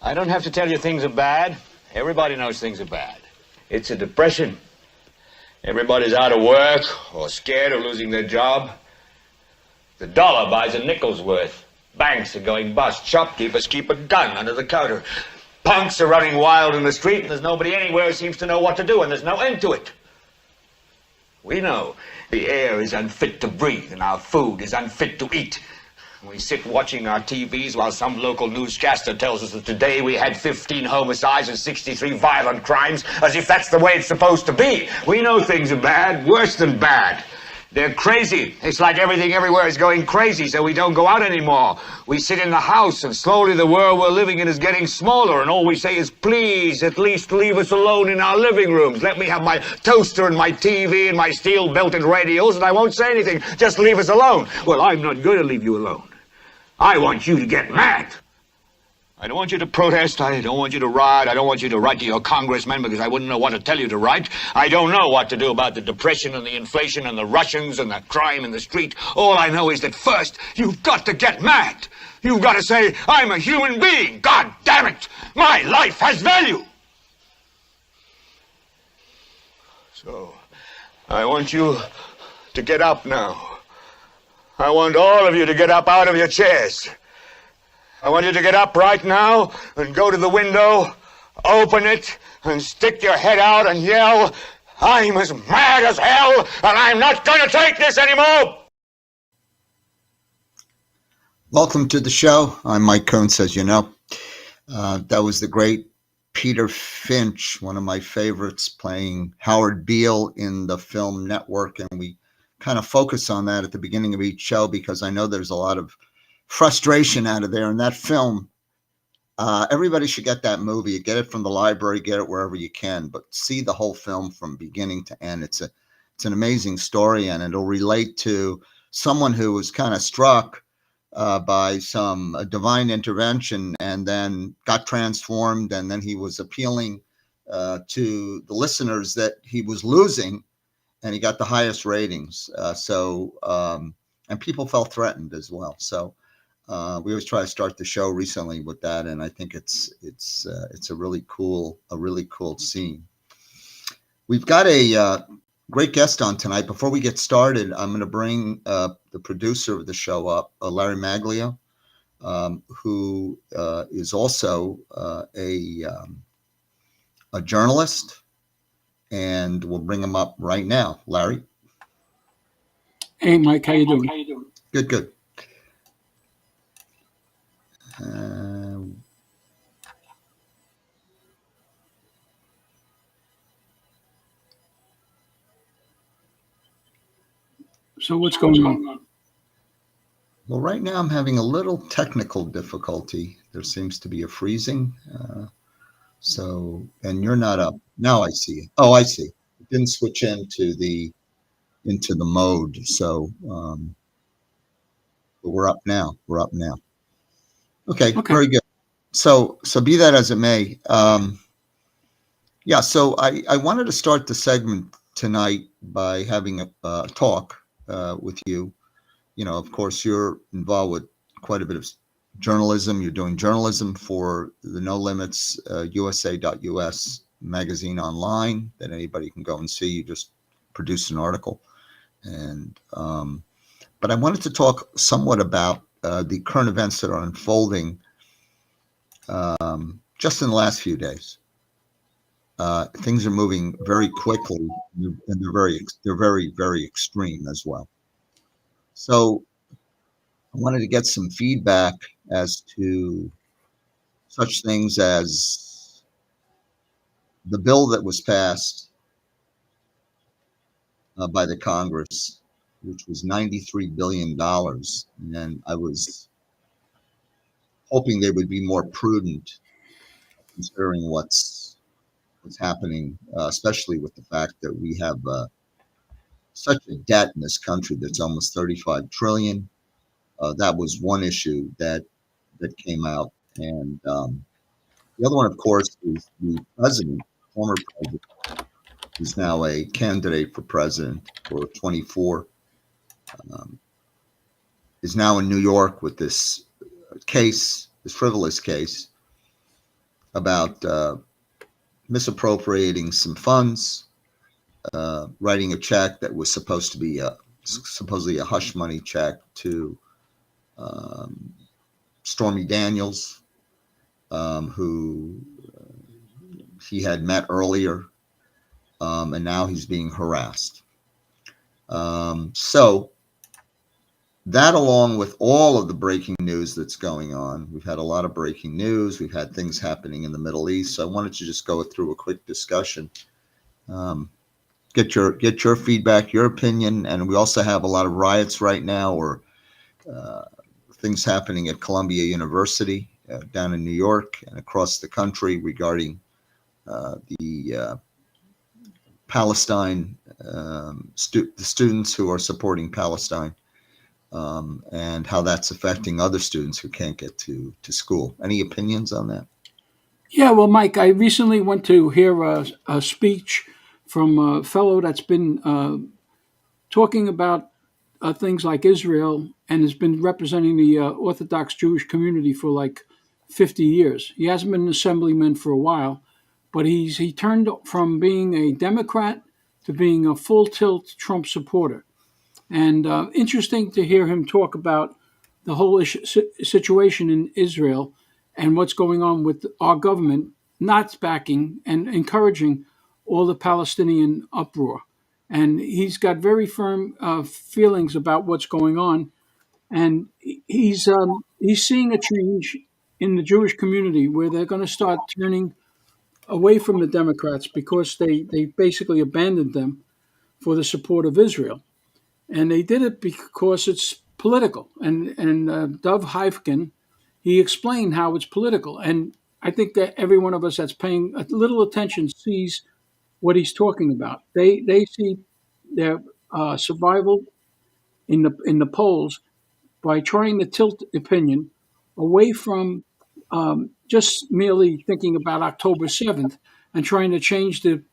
I don't have to tell you things are bad. Everybody knows things are bad. It's a depression. Everybody's out of work or scared of losing their job. The dollar buys a nickel's worth. Banks are going bust. Shopkeepers keep a gun under the counter. Punks are running wild in the street, and there's nobody anywhere who seems to know what to do, and there's no end to it. We know the air is unfit to breathe, and our food is unfit to eat. We sit watching our TVs while some local newscaster tells us that today we had 15 homicides and 63 violent crimes, as if that's the way it's supposed to be. We know things are bad, worse than bad. They're crazy. It's like everything everywhere is going crazy, so we don't go out anymore. We sit in the house, and slowly the world we're living in is getting smaller, and all we say is, please, at least leave us alone in our living rooms. Let me have my toaster and my TV and my steel-belted radios, and I won't say anything. Just leave us alone. Well, I'm not going to leave you alone. I want you to get mad. I don't want you to protest. I don't want you to riot. I don't want you to write to your congressman because I wouldn't know what to tell you to write. I don't know what to do about the depression and the inflation and the Russians and the crime in the street. All I know is that first, you've got to get mad. You've got to say, I'm a human being. God damn it. My life has value. So, I want you to get up now. I want all of you to get up out of your chairs. I want you to get up right now and go to the window, open it, and stick your head out and yell, I'm as mad as hell, and I'm not going to take this anymore! Welcome to the show. I'm Mike Coates, as you know. That was the great Peter Finch, one of my favorites, playing Howard Beale in the film Network, and we kind of focus on that at the beginning of each show because I know there's a lot of frustration out of there in that film. Everybody should get that movie. Get it from the library, get it wherever you can, but see the whole film from beginning to end. It's an amazing story, and it'll relate to someone who was kind of struck by some divine intervention and then got transformed, and then he was appealing to the listeners that he was losing, and he got the highest ratings. And people felt threatened as well. So we always try to start the show recently with that, and I think it's a really cool scene. We've got a great guest on tonight. Before we get started, I'm going to bring the producer of the show up, Larry Maglio, who is also a journalist. And we'll bring him up right now. Larry? Hey, Mike, how you doing? Good. So what's going on? Well, right now I'm having a little technical difficulty. There seems to be a freezing. And you're not up. Now I see you. Oh, I see. It didn't switch into the mode. So but we're up now. Okay, very good. So be that as it may. So I wanted to start the segment tonight by having a talk with you. You know, of course, you're involved with quite a bit of journalism. You're doing journalism for the No Limits USA.us magazine online that anybody can go and see. You just produced an article. And but I wanted to talk somewhat about the current events that are unfolding just in the last few days. Things are moving very quickly, and they're very, very extreme as well. So I wanted to get some feedback as to such things as the bill that was passed by the Congress, which was $93 billion. And I was hoping they would be more prudent considering what's happening, especially with the fact that we have such a debt in this country that's almost 35 trillion. That was one issue that came out. And the other one, of course, is the president, former president, who's now a candidate for president for 24, is now in New York with this case, this frivolous case about misappropriating some funds, writing a check that was supposed to be supposedly a hush money check to Stormy Daniels, who he had met earlier, and now he's being harassed. So that, along with all of the breaking news that's going on, we've had a lot of breaking news. We've had things happening in the Middle East. So I wanted to just go through a quick discussion, get your feedback, your opinion, and we also have a lot of riots right now, or things happening at Columbia University down in New York and across the country regarding the Palestine, the students who are supporting Palestine, and how that's affecting other students who can't get to school. Any opinions on that? Yeah, well, Mike, I recently went to hear a speech from a fellow that's been talking about things like Israel and has been representing the Orthodox Jewish community for like 50 years. He hasn't been an assemblyman for a while, but he turned from being a Democrat to being a full tilt Trump supporter. And interesting to hear him talk about the whole situation in Israel and what's going on with our government not backing and encouraging all the Palestinian uproar. And he's got very firm feelings about what's going on, and he's seeing a change in the Jewish community where they're going to start turning away from the Democrats because they basically abandoned them for the support of Israel. And they did it because it's political. And Dov Heifkin, he explained how it's political. And I think that every one of us that's paying a little attention sees what he's talking about. They see their survival in the polls by trying to tilt opinion away from just merely thinking about October 7th and trying to change the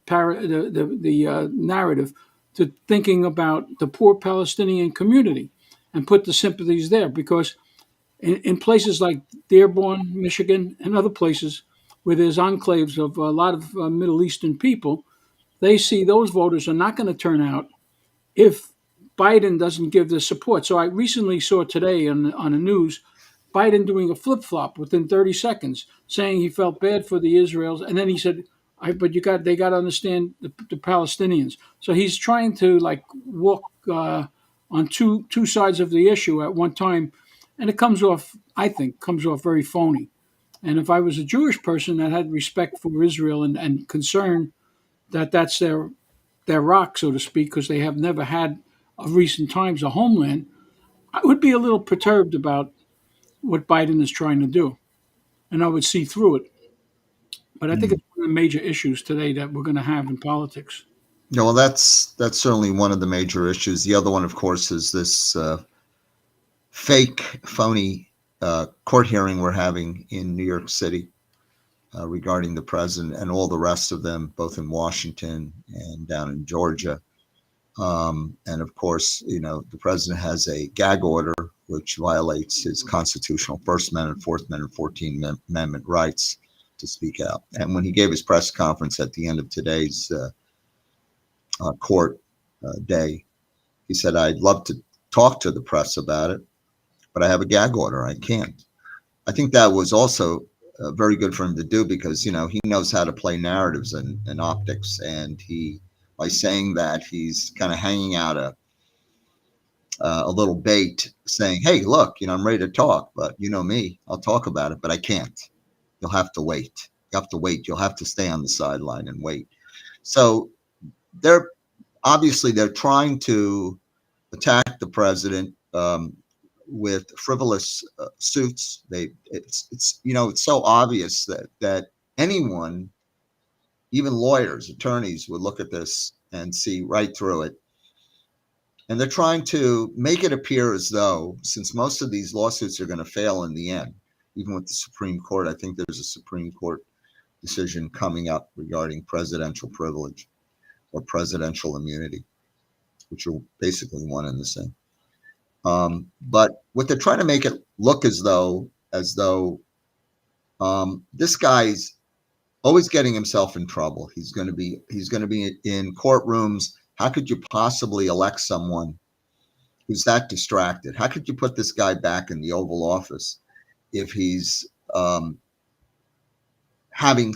narrative to thinking about the poor Palestinian community and put the sympathies there. Because in places like Dearborn, Michigan, and other places where there's enclaves of a lot of Middle Eastern people, they see those voters are not going to turn out if Biden doesn't give the support. So I recently saw today on the news Biden doing a flip flop within 30 seconds, saying he felt bad for the Israelis, and then he said, "But they got to understand the Palestinians." So he's trying to like walk on two sides of the issue at one time, and it comes off, I think, very phony. And if I was a Jewish person that had respect for Israel and concern that that's their rock, so to speak, because they have never had of recent times a homeland, I would be a little perturbed about what Biden is trying to do, and I would see through it. But I think it's one of the major issues today that we're going to have in politics. No, well, that's certainly one of the major issues. The other one, of course, is this fake, phony court hearing we're having in New York City regarding the president and all the rest of them, both in Washington and down in Georgia. And of course, the president has a gag order, which violates his constitutional First Amendment, Fourth Amendment, 14th Amendment rights to speak out. And when he gave his press conference at the end of today's court day, he said, "I'd love to talk to the press about it, but I have a gag order. I can't." I think that was also very good for him to do because, he knows how to play narratives and optics. And by saying that, he's kind of hanging out a little bait saying, hey, look, I'm ready to talk, but you know me, I'll talk about it, but I can't. You'll have to wait. You have to wait. You'll have to stay on the sideline and wait. So they're obviously they're trying to attack the president with frivolous suits. It's so obvious that anyone, even lawyers, attorneys, would look at this and see right through it. And they're trying to make it appear as though, since most of these lawsuits are going to fail in the end, even with the Supreme Court, I think there's a Supreme Court decision coming up regarding presidential privilege or presidential immunity, which are basically one and the same. But what they're trying to make it look as though this guy's always getting himself in trouble. He's going to be in courtrooms. How could you possibly elect someone who's that distracted? How could you put this guy back in the Oval Office if he's having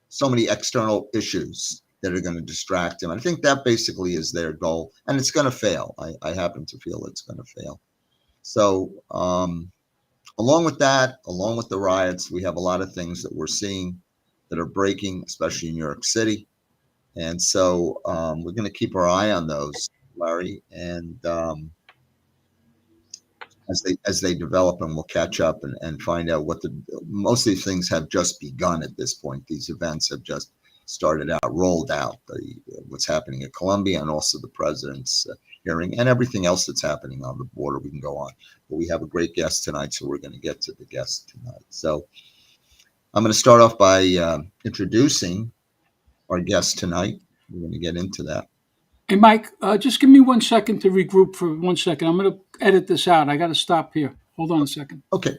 so many external issues that are going to distract him? I think that basically is their goal, and it's going to fail. I happen to feel it's going to fail. So along with that, along with the riots, we have a lot of things that we're seeing that are breaking, especially in New York City. And so we're going to keep our eye on those, Larry, and as they develop, and we'll catch up and find out most of these things have just begun at this point. These events have just started out, rolled out, what's happening at Columbia, and also the president's hearing, and everything else that's happening on the border. We can go on, but we have a great guest tonight, so we're going to get to the guest tonight. So I'm going to start off by introducing our guest tonight. We're going to get into that. Hey, Mike, just give me 1 second to regroup for 1 second. I'm going to edit this out. I got to stop here. Hold on a second. Okay.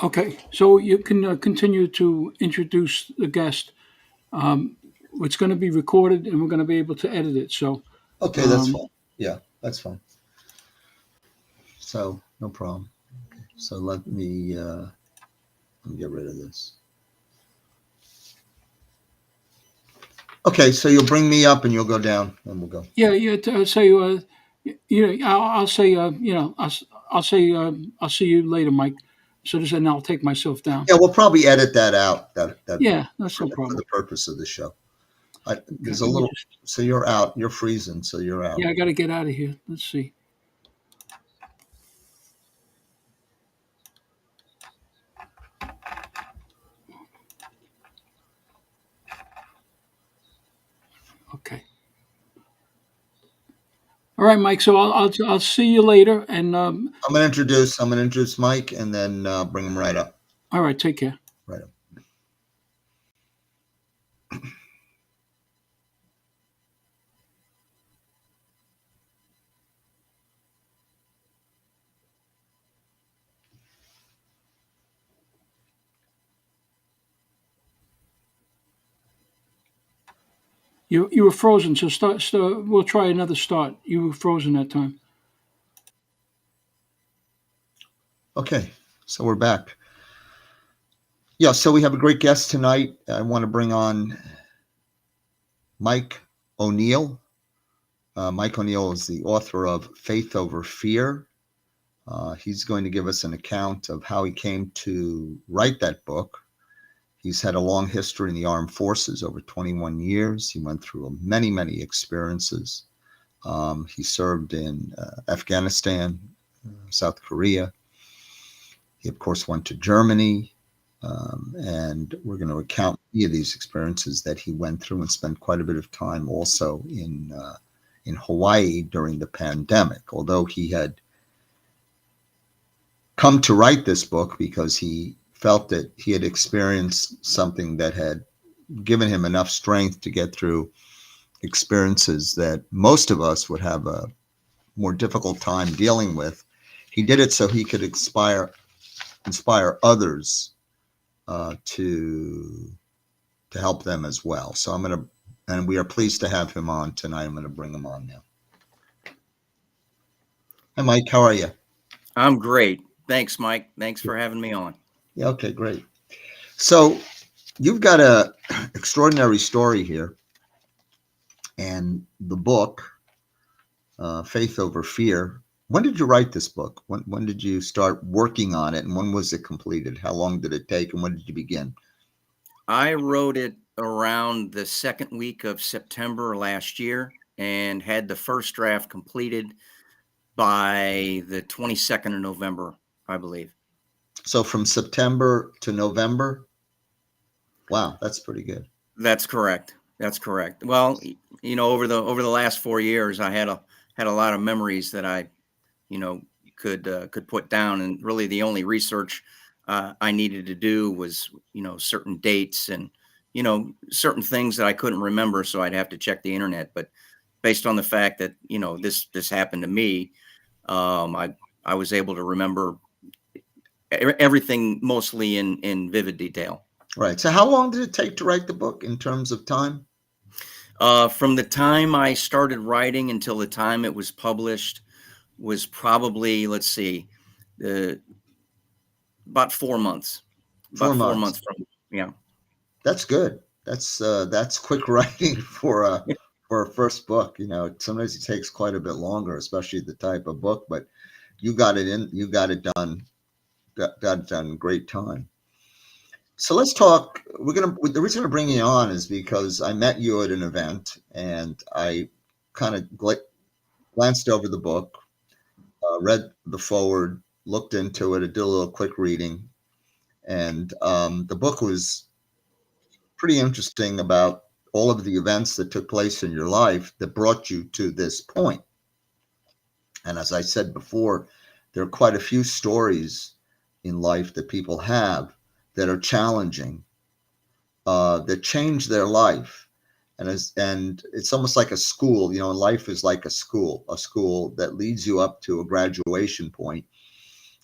Okay, so you can continue to introduce the guest. It's going to be recorded, and we're going to be able to edit it. So, Okay, that's um, fine. Yeah, that's fine. So no problem. So let me get rid of this. Okay, so you'll bring me up and you'll go down and we'll go. yeah, yeah. Say, I'll say, I'll say, I'll see you later, Mike. So this, and I'll take myself down. Yeah, we'll probably edit that out. That Yeah, that's no for problem. the purpose of the show. Okay, There's a let me little. just. So you're out. You're freezing. So you're out. Yeah, I got to get out of here. Let's see. Okay. All right, Mike. So I'll see you later. And I'm gonna introduce Mike and then bring him right up. all right, take care. Right up. You were frozen. So start. We'll try another start. You were frozen that time. Okay. So we're back. Yeah. So we have a great guest tonight. I want to bring on Mike O'Neill. Mike O'Neill is the author of Faith Over Fear. He's going to give us an account of how he came to write that book. He's had a long history in the armed forces, over 21 years. He went through many, many experiences. He served in Afghanistan, South Korea. He, of course, went to Germany. And we're going to account many of these experiences that he went through and spent quite a bit of time also in Hawaii during the pandemic, although he had come to write this book because he felt that he had experienced something that had given him enough strength to get through experiences that most of us would have a more difficult time dealing with. He did it so he could inspire others to help them as well. So and we are pleased to have him on tonight. I'm going to bring him on now. Hi, Mike. How are you? I'm great. Thanks, Mike. Thanks for having me on. Yeah. Okay. Great. So you've got a extraordinary story here, and the book, Faith Over Fear. When did you write this book? When did you start working on it, and when was it completed? How long did it take, and when did you begin? I wrote it around the second week of September last year and had the first draft completed by the 22nd of November, I believe. So from September to November. Wow, that's pretty good. That's correct. That's correct. Well, over the last 4 years, I had a lot of memories that I, could put down, and really the only research I needed to do was, certain dates and, certain things that I couldn't remember, so I'd have to check the internet. But based on the fact that this happened to me, I was able to remember everything mostly in vivid detail. Right. So how long did it take to write the book in terms of time? From the time I started writing until the time it was published was probably, let's see, about 4 months. About 4 months from, yeah. That's good. That's quick writing for a first book. Sometimes it takes quite a bit longer, especially the type of book. But you got it done. Got it done in great time. So let's talk. The reason we're bringing you on is because I met you at an event, and I kind of glanced over the book, read the foreword, looked into it, I did a little quick reading, and the book was pretty interesting about all of the events that took place in your life that brought you to this point. And as I said before, there are quite a few stories in life that people have that are challenging, that change their life. And it's almost like a school, life is like a school that leads you up to a graduation point.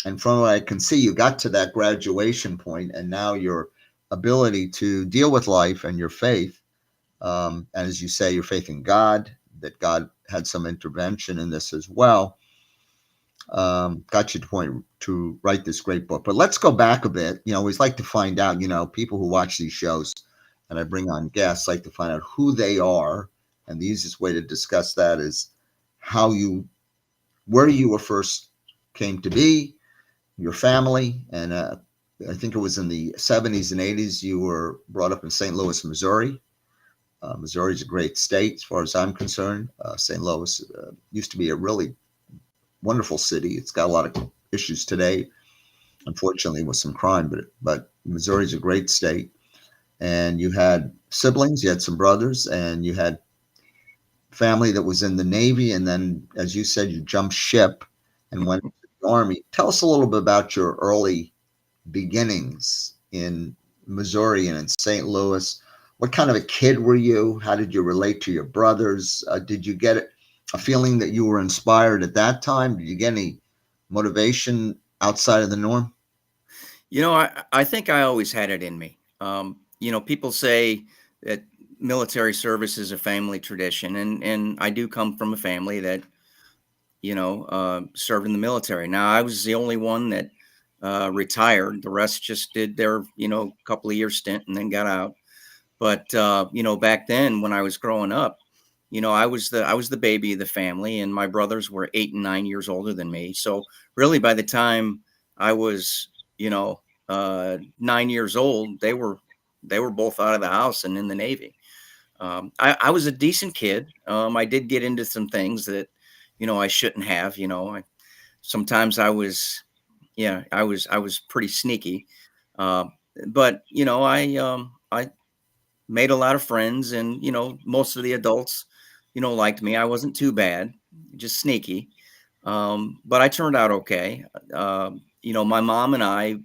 And from what I can see, you got to that graduation point, and now your ability to deal with life and your faith, and as you say, your faith in God, that God had some intervention in this as well, got you to point to write this great book. But let's go back a bit. I always like to find out, people who watch these shows, and I bring on guests, like to find out who they are. And the easiest way to discuss that is where you were first came to be, your family. And I think it was in the 70s and 80s, you were brought up in St. Louis, Missouri. Missouri is a great state as far as I'm concerned. St. Louis used to be a really wonderful city. It's got a lot of issues today, unfortunately, with some crime, but Missouri is a great state. And you had siblings, you had some brothers, and you had family that was in the Navy. And then, as you said, you jumped ship and went to the Army. Tell us a little bit about your early beginnings in Missouri and in St. Louis. What kind of a kid were you? How did you relate to your brothers? Did you get a feeling that you were inspired at that time? Did you get any motivation outside of the norm? I think I always had it in me. People say that military service is a family tradition, and I do come from a family that, served in the military. Now, I was the only one that retired. The rest just did their, couple of year stint and then got out. But back then when I was growing up, I was the baby of the family, and my brothers were 8 and 9 years older than me. So really, by the time I was, 9 years old, they were both out of the house and in the Navy. I was a decent kid. I did get into some things that, I shouldn't have. Sometimes I was pretty sneaky. But I made a lot of friends, and most of the adults liked me. I wasn't too bad, just sneaky, but I turned out okay. My mom and I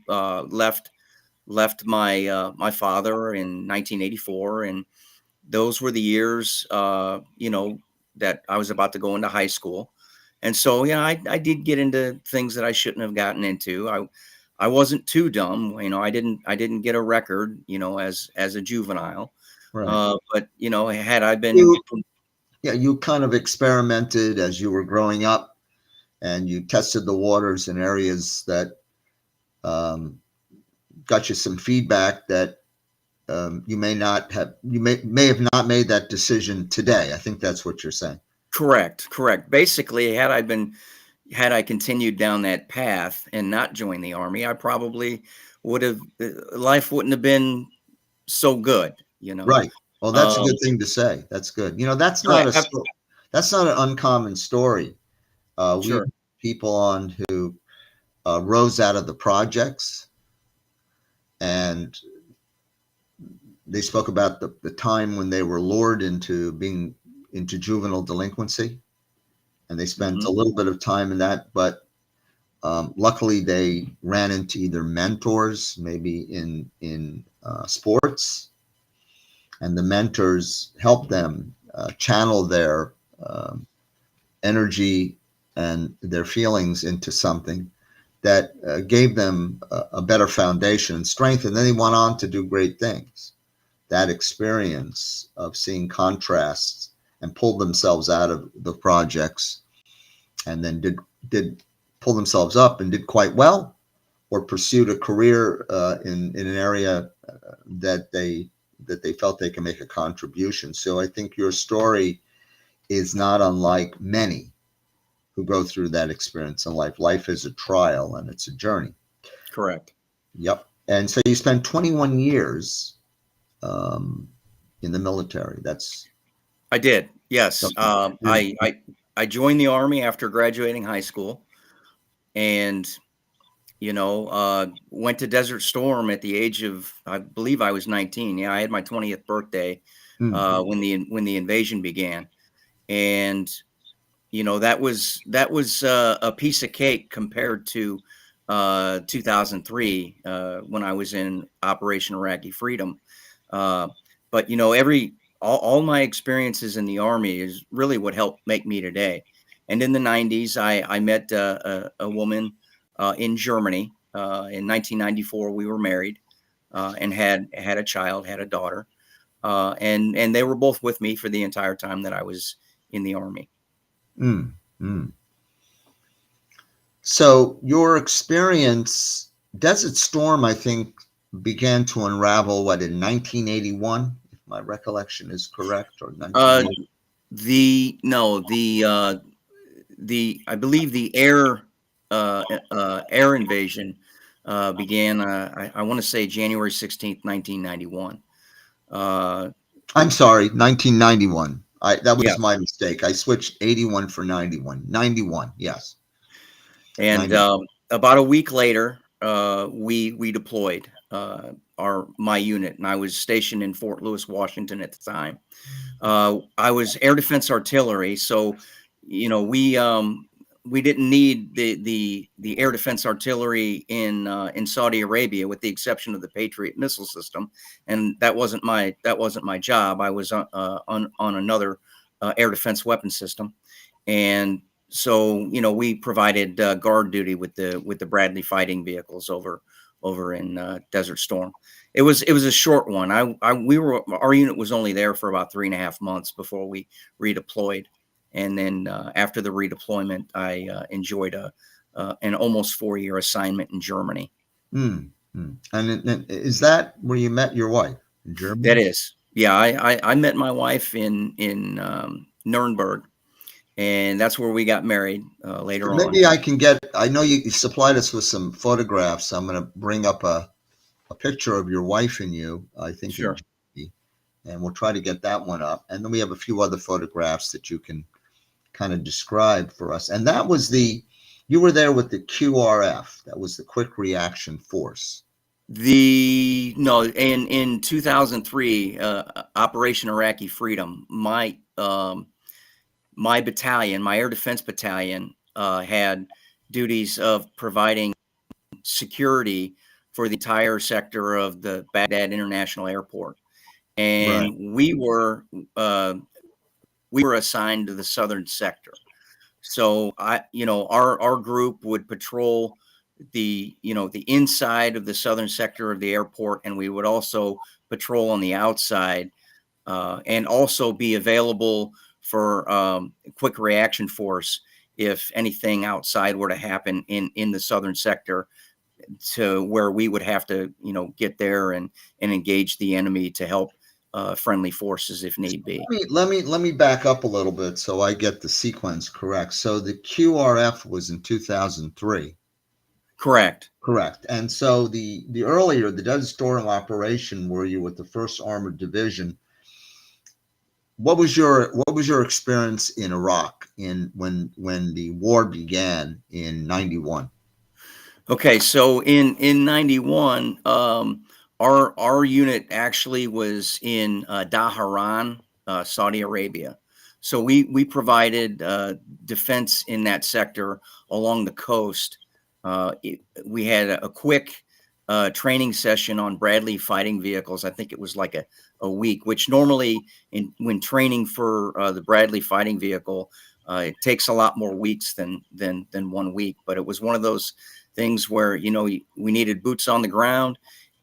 left my father in 1984, and those were the years that I was about to go into high school. And so I did get into things that I shouldn't have gotten into. I wasn't too dumb. I didn't get a record, as a juvenile. Right. But had I been, You kind of experimented as you were growing up, and you tested the waters in areas that got you some feedback that you may have not made that decision today. I think that's what you're saying. correct. Basically, had I continued down that path and not joined the Army, I probably would have, life wouldn't have been so good, Right. Well, that's a Um, good thing to say. That's good. right. That's not an uncommon story. We have Sure. people on who rose out of the projects, and they spoke about the time when they were lured into juvenile delinquency, and they spent a Mhm. little bit of time in that. But luckily, they ran into either mentors, maybe in sports, and the mentors helped them channel their energy and their feelings into something that gave them a better foundation and strength, and then they went on to do great things. That experience of seeing contrasts and pulled themselves out of the projects, and then did pull themselves up and did quite well, or pursued a career in an area that they felt they can make a contribution. So I think your story is not unlike many who go through that experience in life. Life is a trial and it's a journey. Correct. Yep. And so you spent 21 years in the military. That's I did. Yes. something. I joined the Army after graduating high school, and went to Desert Storm at the age of, I believe I was 19. Yeah, I had my 20th birthday Mm, when the invasion began, and that was a piece of cake compared to 2003 when I was in Operation Iraqi Freedom. But all my experiences in the Army is really what helped make me today. And in the 90s, I met a woman in Germany. In 1994, we were married and had a child, had a daughter, and they were both with me for the entire time that I was in the Army. Mm, mm. So your experience, Desert Storm, I think, began to unravel what in 1981, if my recollection is correct, or Uh, 1980. I believe the air invasion began. I want to say January 16th, 1991. I'm sorry, 1991. That was Yes, my mistake. I switched 81 for 91. 91, yes. and 90. about a week later, we deployed my unit, and I was stationed in Fort Lewis, Washington at the time. I was air defense artillery, so we didn't need the air defense artillery in Saudi Arabia, with the exception of the Patriot missile system, and that wasn't my job. I was on another air defense weapon system, and so we provided guard duty with the Bradley fighting vehicles over in Desert Storm. It was a short one. Our unit was only there for about 3.5 months before we redeployed, and then after the redeployment, I enjoyed an almost 4-year assignment in Germany. Mm, mm. And is that where you met your wife, in That Germany? is, yeah. I met my wife in Nuremberg, and that's where we got married So later on. maybe I know you supplied us with some photographs. I'm going to bring up a picture of your wife and you, I think in Sure. Germany, and we'll try to get that one up. And then we have a few other photographs that you can kind of describe for us. And that was you were there with the QRF, that was the Quick Reaction Force. No, in 2003, Operation Iraqi Freedom, my battalion, my air defense battalion, had duties of providing security for the entire sector of the Baghdad International Airport, Right. and we were assigned to the southern sector. So our group would patrol the inside of the southern sector of the airport, and we would also patrol on the outside, and also be available for quick reaction force if anything outside were to happen in the southern sector, to where we would have to get there and engage the enemy to help friendly forces if need be. Let me back up a little bit so I get the sequence correct. So the QRF was in 2003. Correct. Correct. And so the earlier, the Desert Storm operation, where you with the First Armored Division, what was your experience in Iraq when the war began in 91? Okay, so in 91, our unit actually was in Dhahran, Saudi Arabia. So we provided defense in that sector along the coast. We had a quick training session on Bradley fighting vehicles. I think it was like a week, which normally when training for the Bradley fighting vehicle, it takes a lot more weeks than 1 week. But it was one of those things where we needed boots on the ground,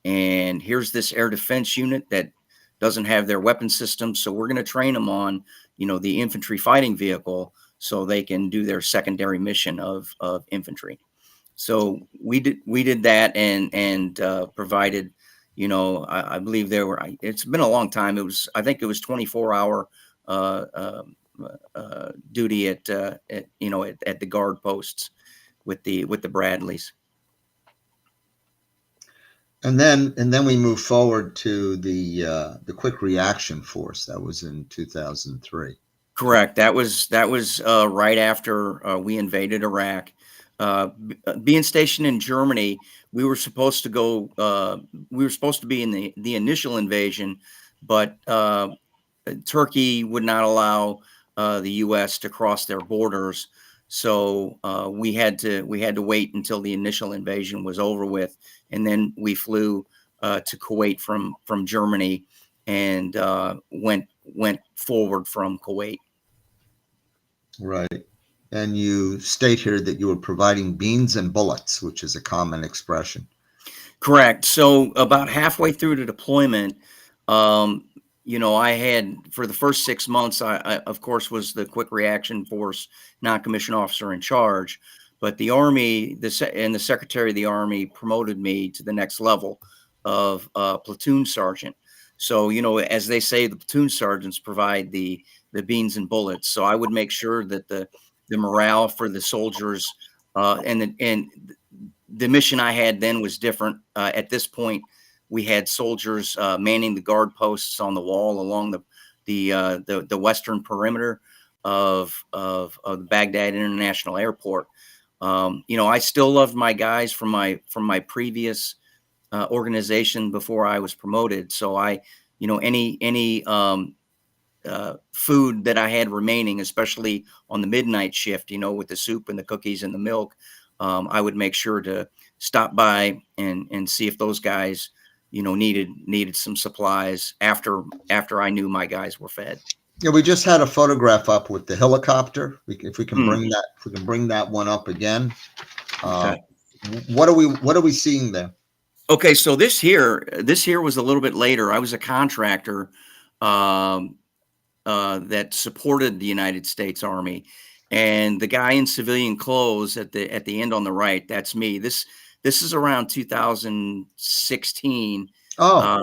and here's this air defense unit that doesn't have their weapon system, so we're going to train them on the infantry fighting vehicle so they can do their secondary mission of infantry. So we did that and provided, I believe it's been a long time. I think it was 24-hour duty at the guard posts with the Bradleys. And then we move forward to the Quick Reaction Force. That was in 2003. Correct. That was right after we invaded Iraq. Being stationed in Germany, we were supposed to go. We were supposed to be in the initial invasion, but Turkey would not allow the U.S. to cross their borders. So we had to wait until the initial invasion was over with, and then we flew to Kuwait from Germany and went forward from Kuwait. Right. And you state here that you were providing beans and bullets, which is a common expression. Correct. So about halfway through the deployment, um, I had for the first 6 months, I of course was the quick reaction force non-commissioned officer in charge, but the Army, and the Secretary of the Army promoted me to the next level of platoon sergeant. So, as they say, the platoon sergeants provide the beans and bullets. So I would make sure that the morale for the soldiers, and the mission I had then was different. At this point, we had soldiers manning the guard posts on the wall along the western perimeter of Baghdad International Airport. I still loved my guys from my previous organization before I was promoted. So any food that I had remaining, especially on the midnight shift, with the soup and the cookies and the milk, I would make sure to stop by and see if those guys, needed some supplies after I knew my guys were fed. Yeah, we just had a photograph up with the helicopter. If we can Hmm. bring that one up again. Okay. What are we seeing there? Okay, so this here was a little bit later. I was a contractor that supported the United States Army, and the guy in civilian clothes at the end on the right, that's me. This is around 2016. Oh, Um,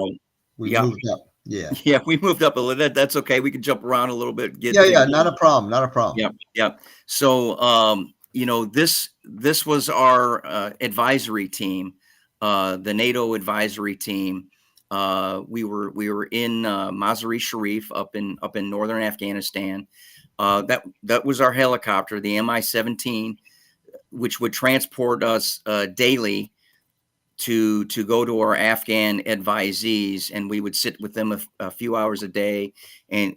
we yeah, moved up. Yeah. yeah, we moved up a little. That's okay. We can jump around a little bit. Yeah, not a problem. Not a problem. Yep, yep. So, this was our advisory team, the NATO advisory team. We were in Mazar-e Sharif up in northern Afghanistan. That was our helicopter, the Mi-17, which would transport us daily to go to our Afghan advisees, and we would sit with them a few hours a day and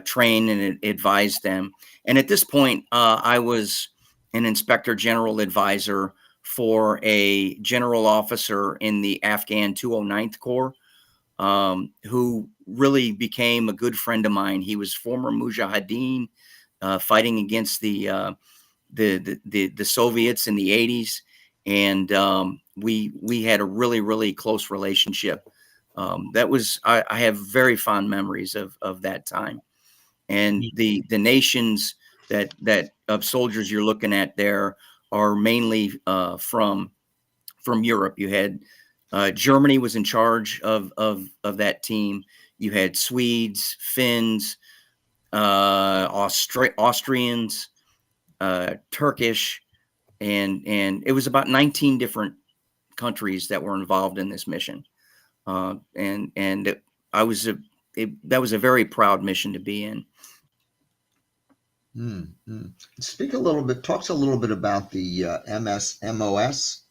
train and advise them. And at this point, I was an inspector general advisor for a general officer in the Afghan 209th Corps, who really became a good friend of mine. He was former Mujahideen, fighting against the Soviets in the 80s. And we had a really, really close relationship. I have very fond memories of that time. And the nations that of soldiers you're looking at there are mainly from Europe. You had Germany was in charge of that team. You had Swedes, Finns, Austrians, Turkish, and it was about 19 different countries that were involved in this mission. That was a very proud mission to be in. Talks a little bit about the MOS,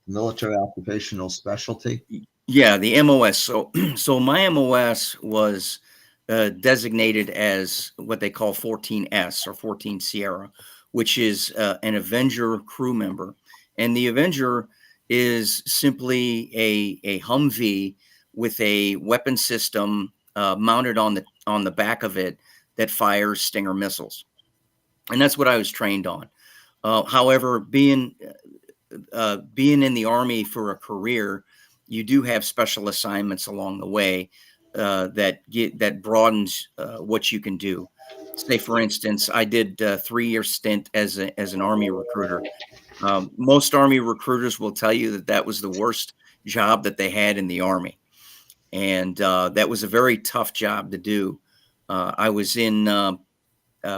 military occupational specialty. Yeah, the MOS. So my MOS was designated as what they call 14S or 14 Sierra, which is an Avenger crew member. And the Avenger is simply a Humvee with a weapon system mounted on the back of it that fires Stinger missiles. And that's what I was trained on. However, being in the Army for a career, you do have special assignments along the way that broadens what you can do. Say, for instance, I did a 3-year stint as an Army recruiter. Most Army recruiters will tell you that was the worst job that they had in the Army, and that was a very tough job to do. I was in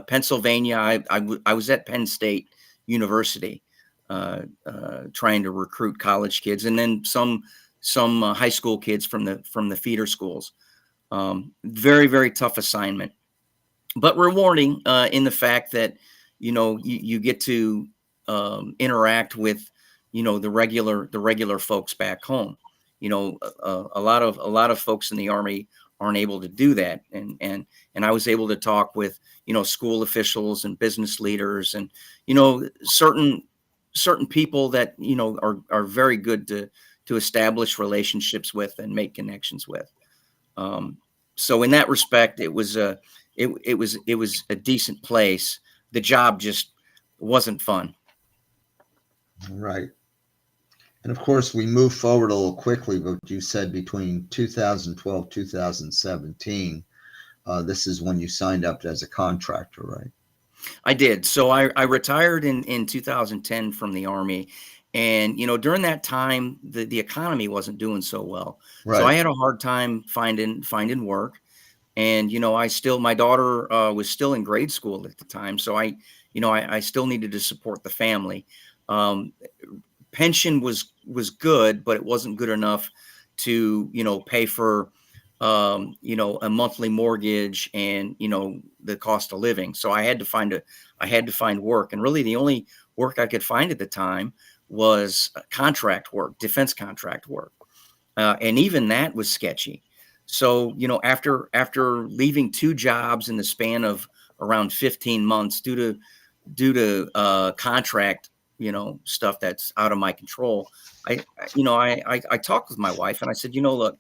Pennsylvania. I was at Penn State University trying to recruit college kids, and then some high school kids from the feeder schools. Very, very tough assignment, but rewarding in the fact that you get to interact with the regular folks back home. A lot of folks in the Army aren't able to do that, and I was able to talk with school officials and business leaders and certain people that are very good to establish relationships with and make connections with. So in that respect, it was it was a decent place. The job just wasn't fun. Right. And of course, we move forward a little quickly, but you said between 2012, 2017, this is when you signed up as a contractor, right? I did. So I retired in 2010 from the Army. And, during that time, the economy wasn't doing so well. So I Right. had a hard time finding work. And, my daughter was still in grade school at the time. So I still needed to support the family. Um, Pension was good, but it wasn't good enough to, pay for, a monthly mortgage and, the cost of living. So I had to find work. And really the only work I could find at the time was contract work, defense contract work. And even that was sketchy. So, after leaving two jobs in the span of around 15 months due to contract, stuff that's out of my control, I talked with my wife and I said, look,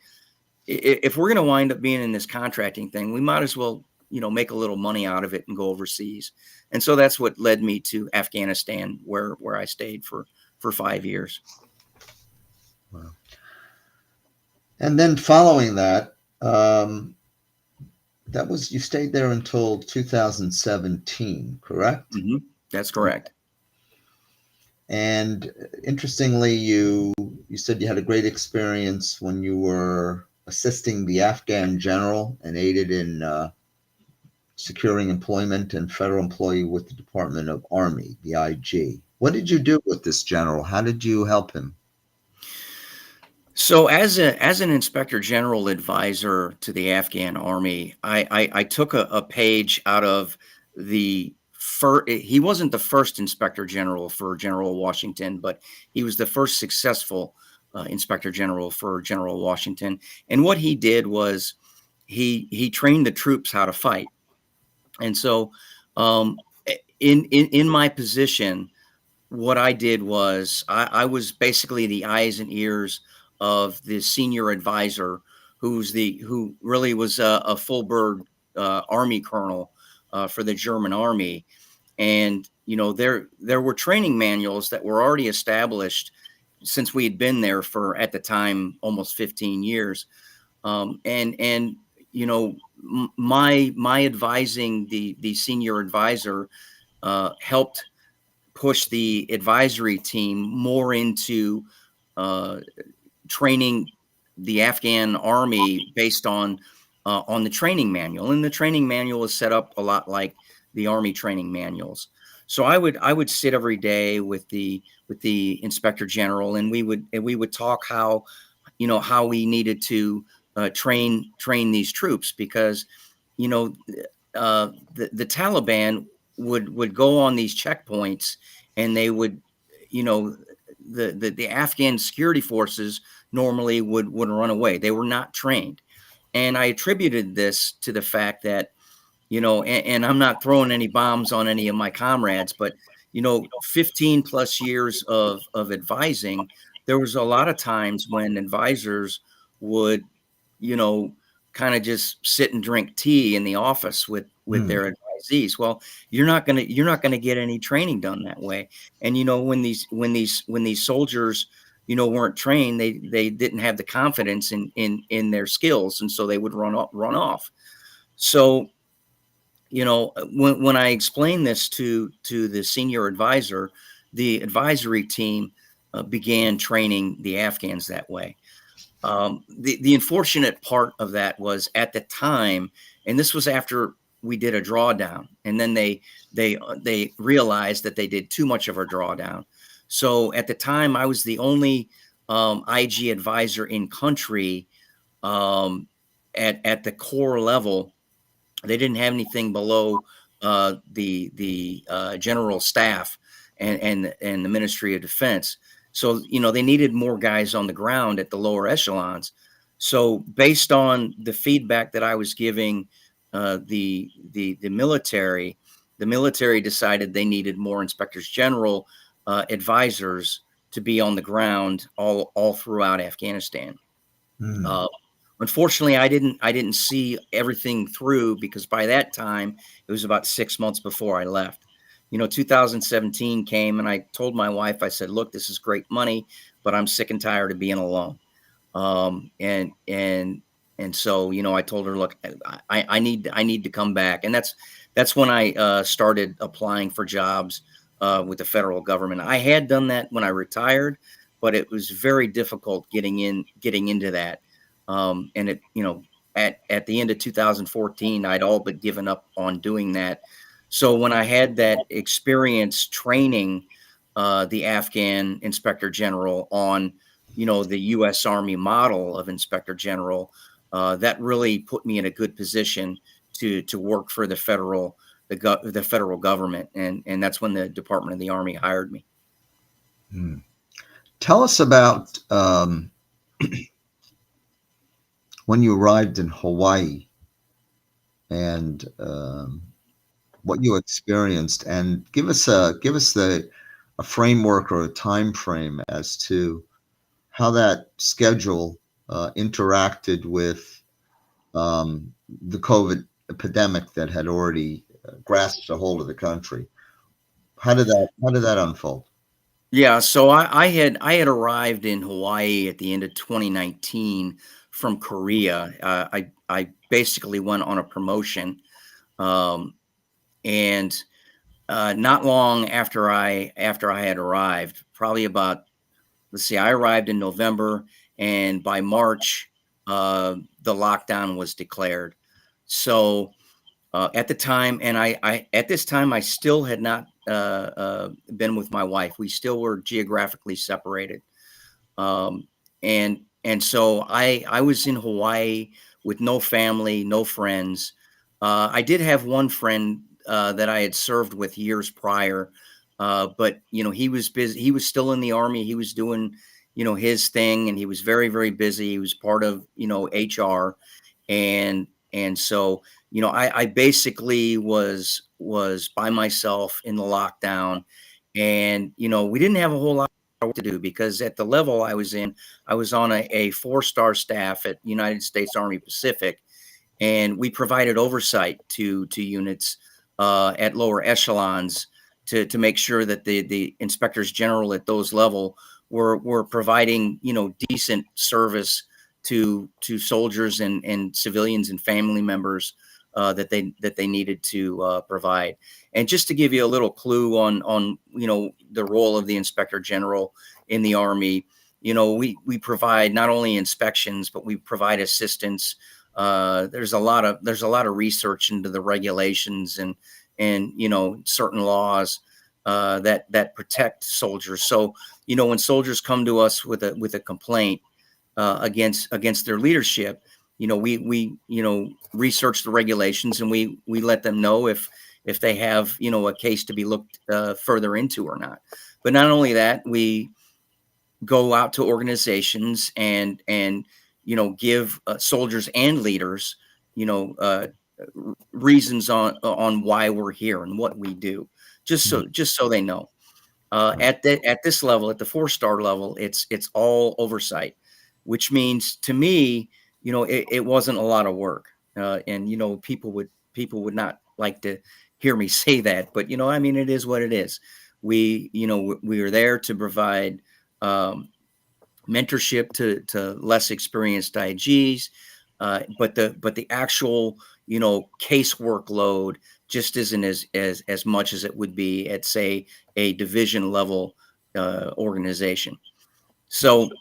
if we're going to wind up being in this contracting thing, we might as well, make a little money out of it and go overseas. And so that's what led me to Afghanistan, where I stayed for 5 years. Wow. And then following that, you stayed there until 2017, correct? Mm-hmm. That's correct. And interestingly, you said you had a great experience when you were assisting the Afghan general and aided in securing employment and federal employee with the Department of Army, the IG. What did you do with this general? How did you help him? So as an inspector general advisor to the Afghan Army, I took a page out of the first. He wasn't the first inspector general for General Washington, but he was the first successful inspector general for General Washington. And what he did was he trained the troops how to fight. And so in my position, what I did was I was basically the eyes and ears of the senior advisor, who really was a full bird Army colonel for the German Army. And there were training manuals that were already established since we had been there for, at the time, almost 15 years. And my advising the senior advisor helped push the advisory team more into training the Afghan Army based on the training manual. And the training manual is set up a lot like the Army training manuals. So I would sit every day with the inspector general, and we would talk how we needed to train these troops, because the Taliban would go on these checkpoints, and they would, the Afghan security forces normally would run away. They were not trained. And I attributed this to the fact that, and I'm not throwing any bombs on any of my comrades, but, 15 plus years of advising, there was a lot of times when advisors would, kind of just sit and drink tea in the office with their advisees. Well, you're not going to get any training done that way. And, when these soldiers, weren't trained, they didn't have the confidence in their skills. And so they would run off. So, when I explained this to the senior advisor, the advisory team began training the Afghans that way. The unfortunate part of that was, at the time, and this was after we did a drawdown, and then they realized that they did too much of a drawdown. So at the time, I was the only IG advisor in country at the core level. They didn't have anything below the general staff and the Ministry of Defense. So, they needed more guys on the ground at the lower echelons. So based on the feedback that I was giving the military decided they needed more inspectors general advisors to be on the ground all throughout Afghanistan. Unfortunately, I didn't see everything through, because by that time it was about 6 months before I left. 2017 came, and I told my wife, I said, "Look, this is great money, but I'm sick and tired of being alone." And so, I told her, "Look, I need to come back." And that's when I started applying for jobs with the federal government. I had done that when I retired, but it was very difficult getting into that. And at the end of 2014, I'd all but given up on doing that. So when I had that experience training the Afghan inspector general on, the U.S. Army model of inspector general, that really put me in a good position to work for the federal government, and that's when the Department of the Army hired me. Tell us about when you arrived in Hawaii and what you experienced, and give us a framework or a time frame as to how that schedule interacted with the COVID epidemic that had already grasped a hold of the country. How did that unfold? Yeah, so I had arrived in Hawaii at the end of 2019 from Korea. I basically went on a promotion, um, and not long after I had arrived, probably about, let's see, I arrived in November, and by March, the lockdown was declared. So at the time, and I at this time I still had not been with my wife. We still were geographically separated, um, and so I was in Hawaii with no family, no friends. I did have one friend that I had served with years prior, but he was busy. He was still in the Army. He was doing his thing, and he was very, very busy. He was part of HR, and so I basically was by myself in the lockdown, and we didn't have a whole lot of work to do, because at the level I was in, I was on a 4-star staff at United States Army Pacific, and we provided oversight to units at lower echelons to make sure that the inspectors general at those level were providing decent service to soldiers and civilians and family members that they needed to provide. And just to give you a little clue on the role of the inspector general in the Army, we provide not only inspections, but we provide assistance. There's a lot of research into the regulations and certain laws that protect soldiers. So when soldiers come to us with a complaint against their leadership, we research the regulations, and we let them know if they have a case to be looked further into or not. But not only that, we go out to organizations and give soldiers and leaders reasons on why we're here and what we do, just so they know. At this level, at the 4-star level, it's all oversight, which means to me, it wasn't a lot of work. And people would not like to hear me say that, but I mean, it is what it is. We are there to provide mentorship to less experienced IGs, but the actual case workload just isn't as much as it would be at, say, a division level organization. So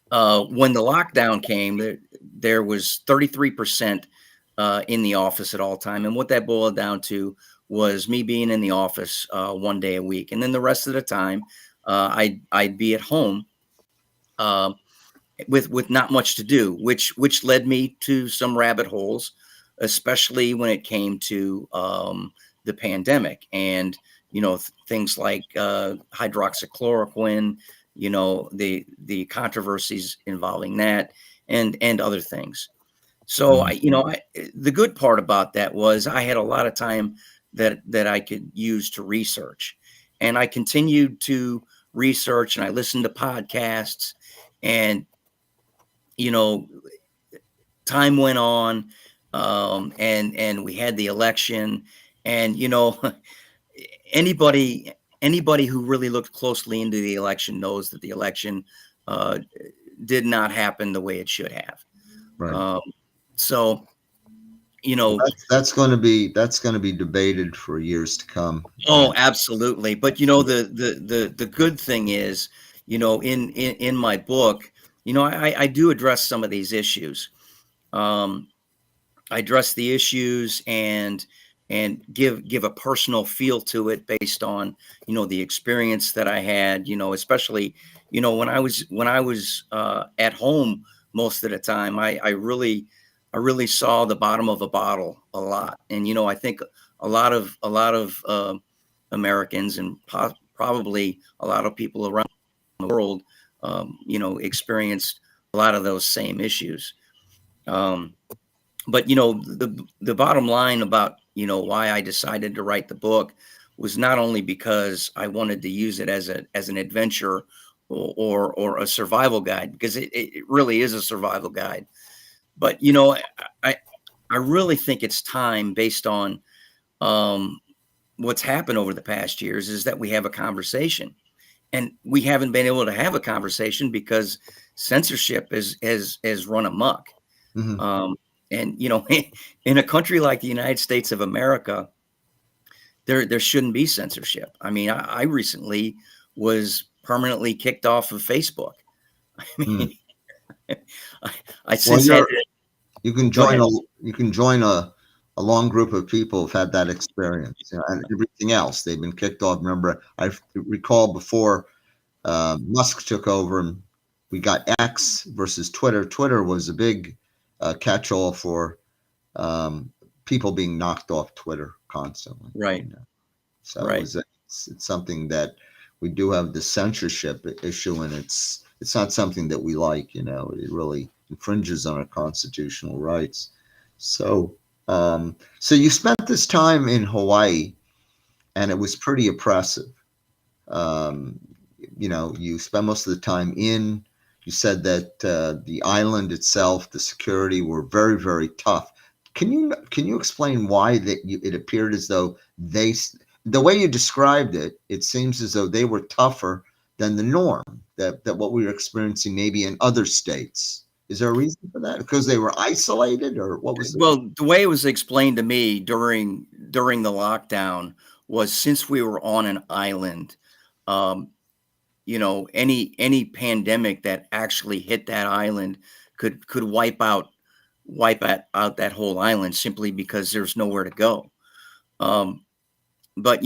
when the lockdown came, there was 33% in the office at all time, and what that boiled down to was me being in the office one day a week, and then the rest of the time I'd be at home uh, with not much to do, which led me to some rabbit holes, especially when it came to the pandemic and things like hydroxychloroquine, the controversies involving that, and other things. So the good part about that was I had a lot of time that I could use to research, and I continued to research, and I listened to podcasts, and you know time went on, and we had the election, and anybody who really looked closely into the election knows that the election uh, did not happen the way it should have. Right. So, That's going to be debated for years to come. oh, absolutely. But the good thing is, in my book, I do address some of these issues. I address the issues and give a personal feel to it based on the experience that I had. Especially when I was at home most of the time. I really saw the bottom of a bottle a lot, and I think a lot of Americans and probably a lot of people around the world, experienced a lot of those same issues. But the bottom line about why I decided to write the book was not only because I wanted to use it as an adventure or a survival guide, because it really is a survival guide, but I really think it's time, based on what's happened over the past years, is that we have a conversation, and we haven't been able to have a conversation because censorship has run amok. Mhm. And in a country like the United States of America, there shouldn't be censorship. I mean, I recently was permanently kicked off of Facebook. I Mm. mean, I Well, since had you can go join ahead. a long group of people who've had that experience, and everything else. They've been kicked off. Remember, I recall before Musk took over, and we got X versus Twitter. Twitter was a big catch-all for people being knocked off Twitter constantly. Right, So right. it's something that we do have the censorship issue, and it's not something that we like. It really infringes on our constitutional rights. So so you spent this time in Hawaii, and it was pretty oppressive. Um, you spent most of the time in. You said that the island itself, the security were very, very tough. Can you explain why it appeared as though the way you described it, it seems as though they were tougher than the norm, that what we were experiencing maybe in other states. Is there a reason for that? Because they were isolated, or what was it? Well, the way it was explained to me during the lockdown was, since we were on an island, um, any pandemic that actually hit that island could wipe out that whole island, simply because there's nowhere to go. Um, but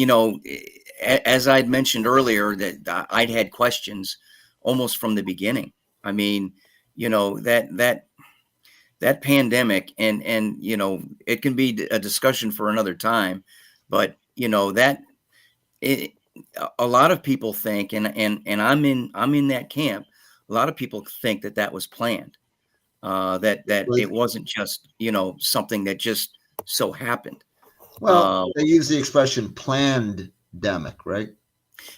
as I'd mentioned earlier, that I'd had questions almost from the beginning. I mean, that pandemic, and it can be a discussion for another time, but that it, a lot of people think, and I'm in that camp. A lot of people think that was planned, that it wasn't just something that just so happened. Well, um, they use the expression planned demic, right?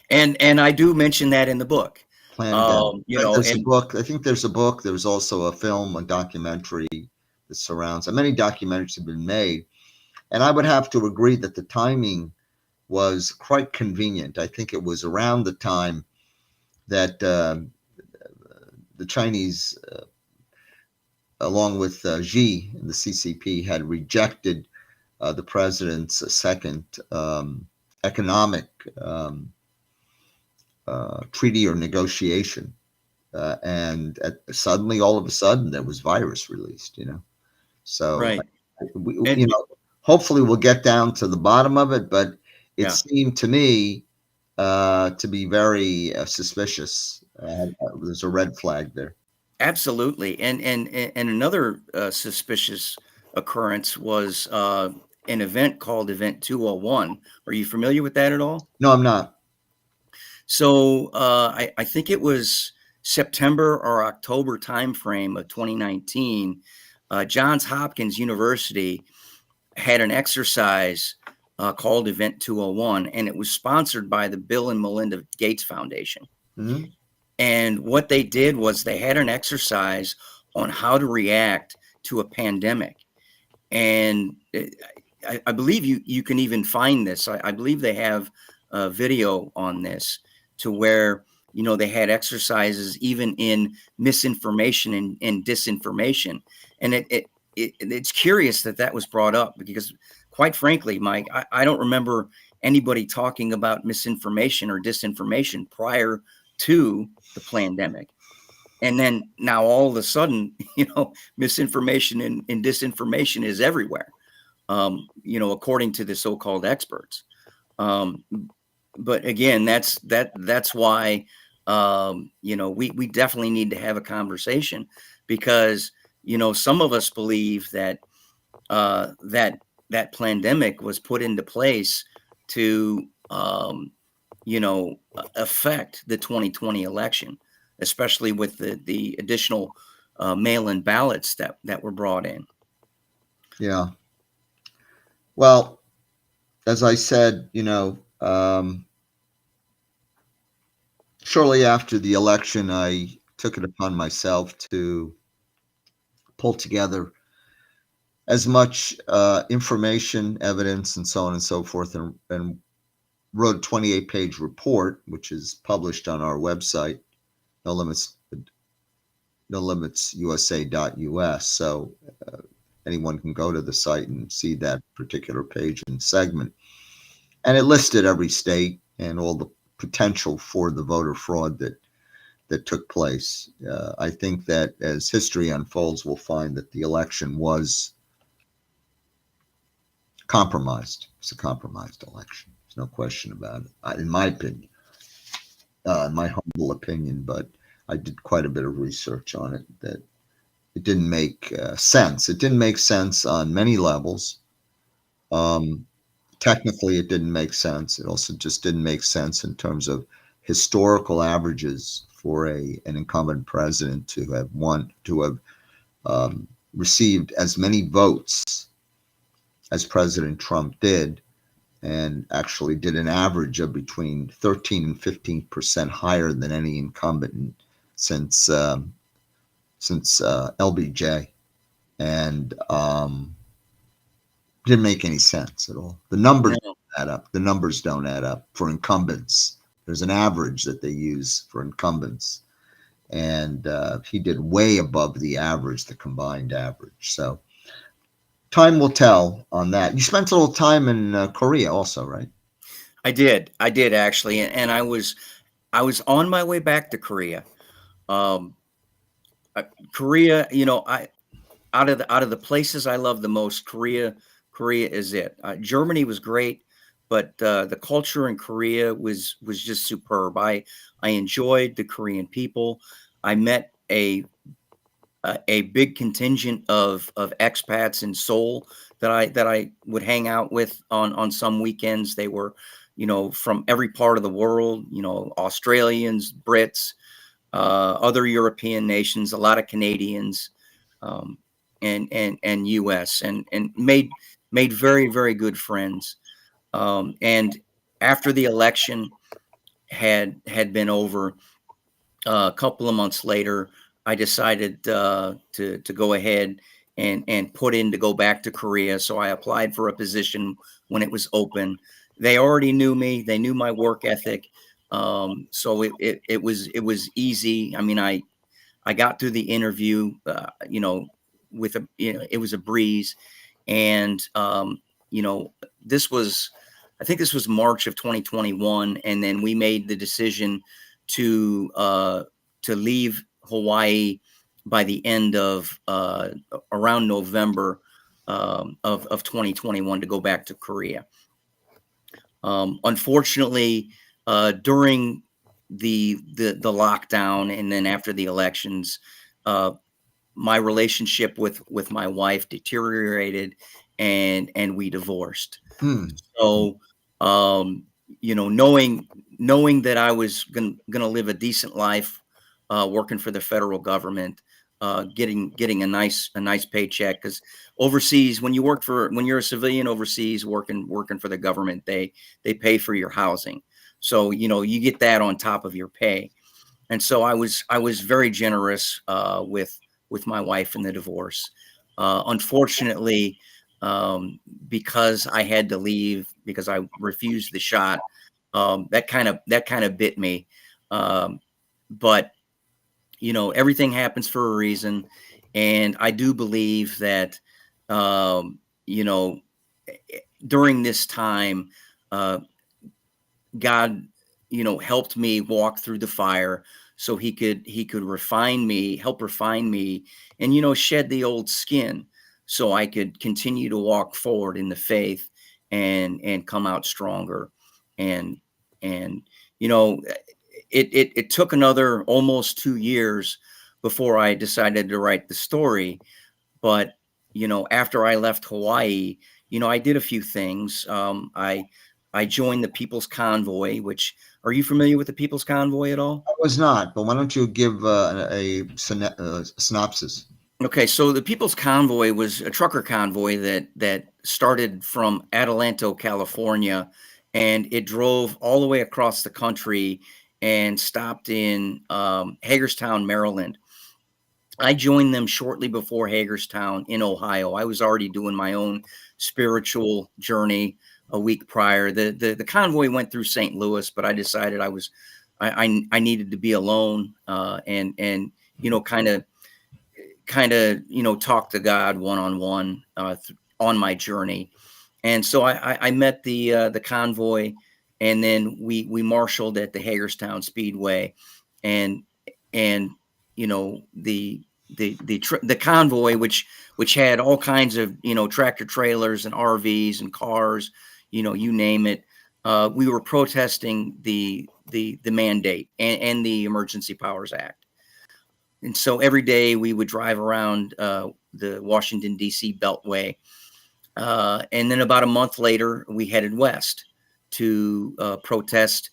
and I do mention that in the book. Plandemic. There's a And book. I think there's a book. There's also a film, a documentary that surrounds. And many documentaries have been made, and I would have to agree that the timing was quite convenient. I think it was around the time that the Chinese, along with Xi and the CCP, had rejected the president's second economic treaty or negotiation. And suddenly, all of a sudden, there was virus released. So right. we, And hopefully, we'll get down to the bottom of it. But it yeah, seemed to me to be very suspicious. There's a red flag there. absolutely. And another suspicious occurrence was an event called Event 201. Are you familiar with that at all? No, I'm not. So I think it was September or October timeframe of 2019. Johns Hopkins University had an exercise called Event 201, and it was sponsored by the Bill and Melinda Gates Foundation. Mhm. And what they did was they had an exercise on how to react to a pandemic. And I believe you can even find this. I believe they have a video on this, to where, they had exercises even in misinformation and disinformation. And it's curious that was brought up, because quite frankly, Mike, I don't remember anybody talking about misinformation or disinformation prior to the pandemic. And then now all of a sudden, misinformation and disinformation is everywhere, according to the so-called experts. But again, that's why, we definitely need to have a conversation, because, some of us believe that that pandemic was put into place to, affect the 2020 election, especially with the additional mail-in ballots that were brought in. Yeah. Well, as I said, shortly after the election, I took it upon myself to pull together as much information, evidence, and so on and so forth, and wrote a 28-page report, which is published on our website, nolimiTsusa.us. So anyone can go to the site and see that particular page and segment. And it listed every state and all the potential for the voter fraud that took place. I think that as history unfolds, we'll find that the election was compromised. It's a compromised election. There's no question about it, in my opinion, in my humble opinion. But I did quite a bit of research on it, that it didn't make sense. It didn't make sense on many levels. Technically, it didn't make sense. It also just didn't make sense in terms of historical averages for an incumbent president to have received as many votes as President Trump did, and actually did an average of between 13 and 15% higher than any incumbent since LBJ, and didn't make any sense at all. The numbers don't add up. The numbers don't add up for incumbents. There's an average that they use for incumbents, and he did way above the average, the combined average. So time will tell on that. You spent a little time in Korea also, right? I did actually, and I was on my way back to Korea. Korea, out of the places I love the most, Korea is it. Germany was great, but the culture in Korea was just superb. I enjoyed the Korean people. I met a big contingent of expats in Seoul that I would hang out with on some weekends. They were, from every part of the world, Australians, Brits, other European nations, a lot of Canadians, and US, and made very, very good friends. And after the election had been over, a couple of months later, I decided to go ahead and put in to go back to Korea. So I applied for a position when it was open. They already knew me. They knew my work ethic. So it was easy. I mean, I got through the interview, with it was a breeze. And, I think this was March of 2021. And then we made the decision to leave Hawaii by the end of around November of 2021 to go back to Korea. Unfortunately, during the lockdown, and then after the elections, my relationship with my wife deteriorated, and we divorced. So, knowing that I was gonna live a decent life, working for the federal government, getting a nice paycheck, because overseas, when you're a civilian overseas working for the government, they pay for your housing. So, you get that on top of your pay. And so I was very generous with my wife in the divorce. Unfortunately, because I had to leave because I refused the shot, that kind of bit me. But everything happens for a reason, and I do believe that um, you know during this time, uh, God, helped me walk through the fire so he could refine me, help refine me, and shed the old skin so I could continue to walk forward in the faith and come out stronger. And and you know it took another almost 2 years before I decided to write the story. But after I left Hawaii, I did a few things. I joined the People's Convoy. Which, are you familiar with the People's Convoy at all? I was not, but why don't you give synopsis? Okay, so the People's Convoy was a trucker convoy that started from Adelanto, California, and it drove all the way across the country and stopped in Hagerstown, Maryland. I joined them shortly before Hagerstown in Ohio. I was already doing my own spiritual journey a week prior. The convoy went through St. Louis, but I decided I needed to be alone, and kind of talk to God one on one on my journey. And so I met the convoy, and then we marshaled at the Hagerstown Speedway, and and the convoy, which had all kinds of tractor trailers and RVs and cars, you name it. We were protesting the mandate and the Emergency Powers Act. And so every day we would drive around the Washington, D.C. Beltway. And then about a month later, we headed west to protest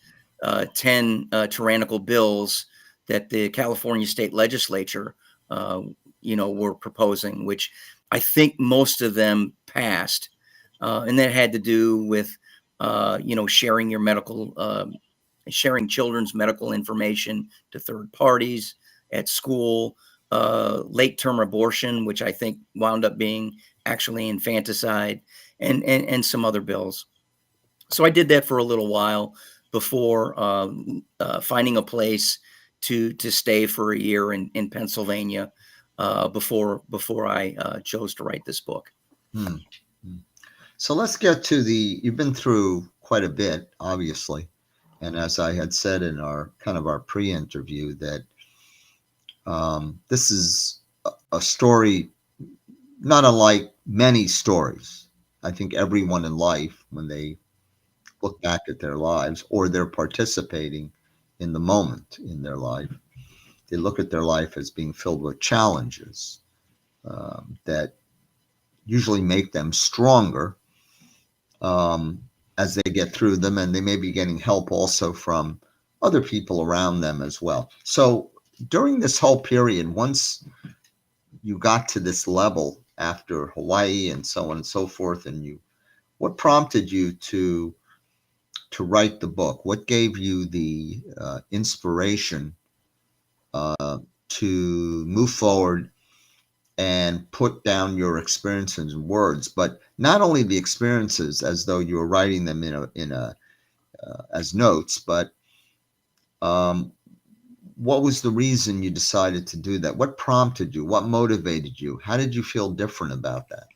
10 tyrannical bills that the California state legislature, were proposing, which I think most of them passed. And that had to do with, sharing children's medical information to third parties at school, late term abortion, which I think wound up being actually infanticide, and some other bills. So I did that for a little while before finding a place to stay for a year in Pennsylvania before I chose to write this book. Hmm. So let's get to you've been through quite a bit, obviously. And as I had said in our pre-interview, that this is a story not unlike many stories. I think everyone in life, when they look back at their lives or they're participating in the moment in their life, they look at their life as being filled with challenges that usually make them stronger as they get through them, and they may be getting help also from other people around them as well. So during this whole period, once you got to this level after Hawaii and so on and so forth, and what prompted you to write the book? What gave you the inspiration to move forward and put down your experiences in words, but not only the experiences as though you were writing them as notes, but what was the reason you decided to do that? What prompted you? What motivated you? How did you feel different about that?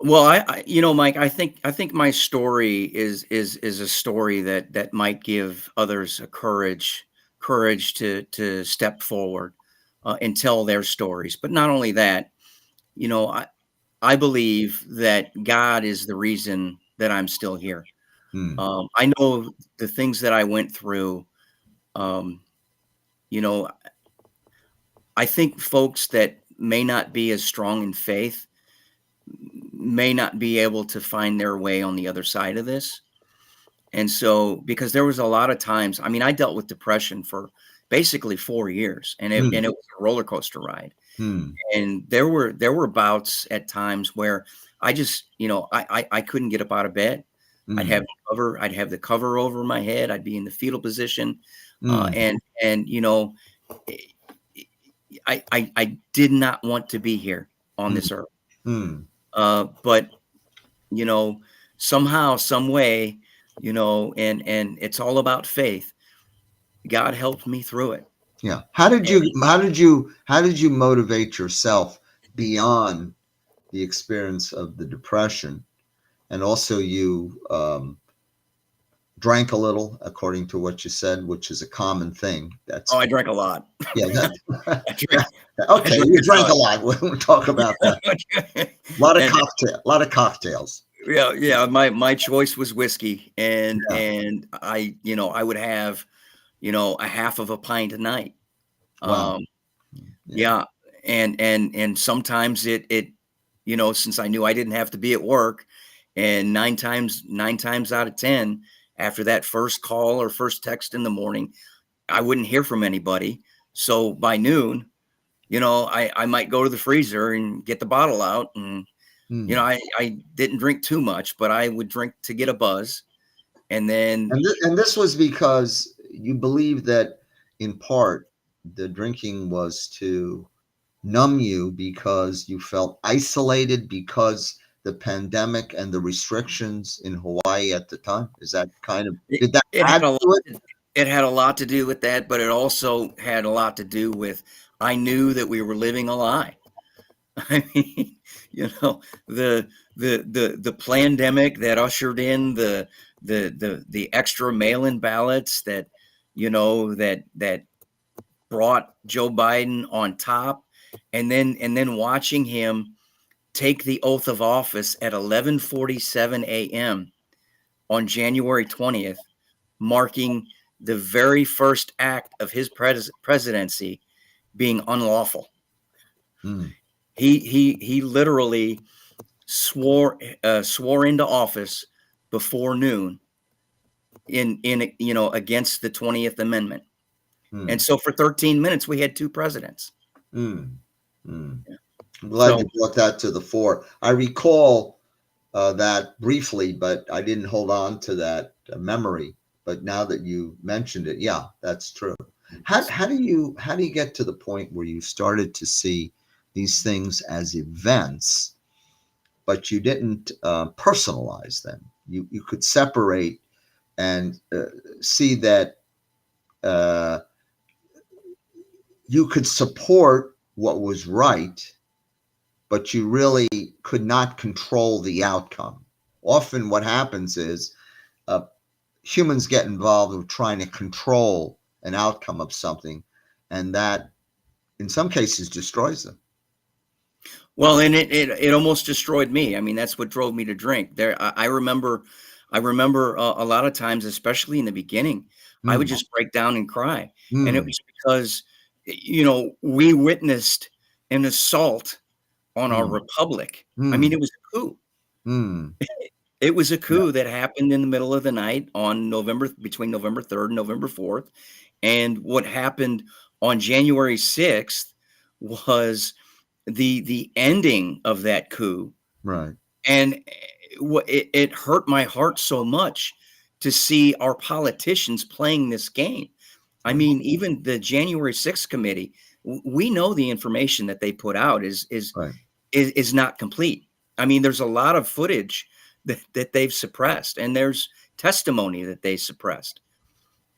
Well, Mike, I think my story is a story that might give others a courage to step forward and tell their stories. But not only that, I believe that God is the reason that I'm still here. I know the things that I went through. I think folks that may not be as strong in faith may not be able to find their way on the other side of this. And so, because there was a lot of times, I mean, I dealt with depression for basically 4 years, and it was a roller coaster ride. And there were bouts at times where I just, I couldn't get up out of bed. I'd have the cover over my head. I'd be in the fetal position. And I did not want to be here. on this earth. Mm. But you know, somehow, some way, you know, and it's all about faith. God helped me through it. Yeah. How did you motivate yourself beyond the experience of the depression? And also you drank a little, according to what you said, which is a common thing. Oh, I drank a lot. Yeah. I drank, I Okay, drank you a drank ton. a lot. We'll talk about that. A And lot of cocktails. yeah, my choice was whiskey, and Yeah. I, you know, I would have, you know, a half of a pint a night. Wow. Um, Yeah. yeah, and sometimes it, you know, since I knew I didn't have to be at work, and nine times out of 10, after that first call or first text in the morning, I wouldn't hear from anybody. So by noon, you know, I might go to the freezer and get the bottle out, and you know, Hmm. I didn't drink too much, but I would drink to get a buzz, and then And this was because you believe that, in part, the drinking was to numb you because you felt isolated because the pandemic and the restrictions in Hawaii at the time. Is that kind of, it, did that it had add a lot. to it? It had a lot to do with that, but it also had a lot to do with I knew that we were living a lie. I mean, you know, the pandemic that ushered in the extra mail-in ballots that, you know, that brought Joe Biden on top, and then watching him take the oath of office at 11:47 a.m. on January 20th, marking the very first act of his presidency being unlawful. Hmm. He literally swore into office before noon in you know, against the 20th Amendment. Hmm. And so for 13 minutes we had two presidents. Hmm. Hmm. I'm glad you So brought that to the fore. I recall that briefly, but I didn't hold on to that memory. But now that you mentioned it, yeah, that's true. How do you get to the point where you started to see these things as events, but you didn't personalize them? You could separate and see that uh, you could support what was right, but you really could not control the outcome. Often, what happens is uh, humans get involved with trying to control an outcome of something, and that, in some cases, destroys them. well, and it almost destroyed me. I mean, that's what drove me to drink. I remember a lot of times, especially in the beginning, I would Mm, just break down and cry, and it mm, was because, you know, we witnessed an assault on our mm, republic. I mean, mm, it was a coup. mm. It was a Yeah. coup that happened in the middle of the night on between November 3rd and November 4th. And what happened on January 6th was the ending of that coup. Right. And it hurt my heart so much to see our politicians playing this game. I Right. mean, even the January 6th committee, we know the information that they put out Right. is not complete. I mean, there's a lot of footage that they've suppressed, and there's testimony that they suppressed.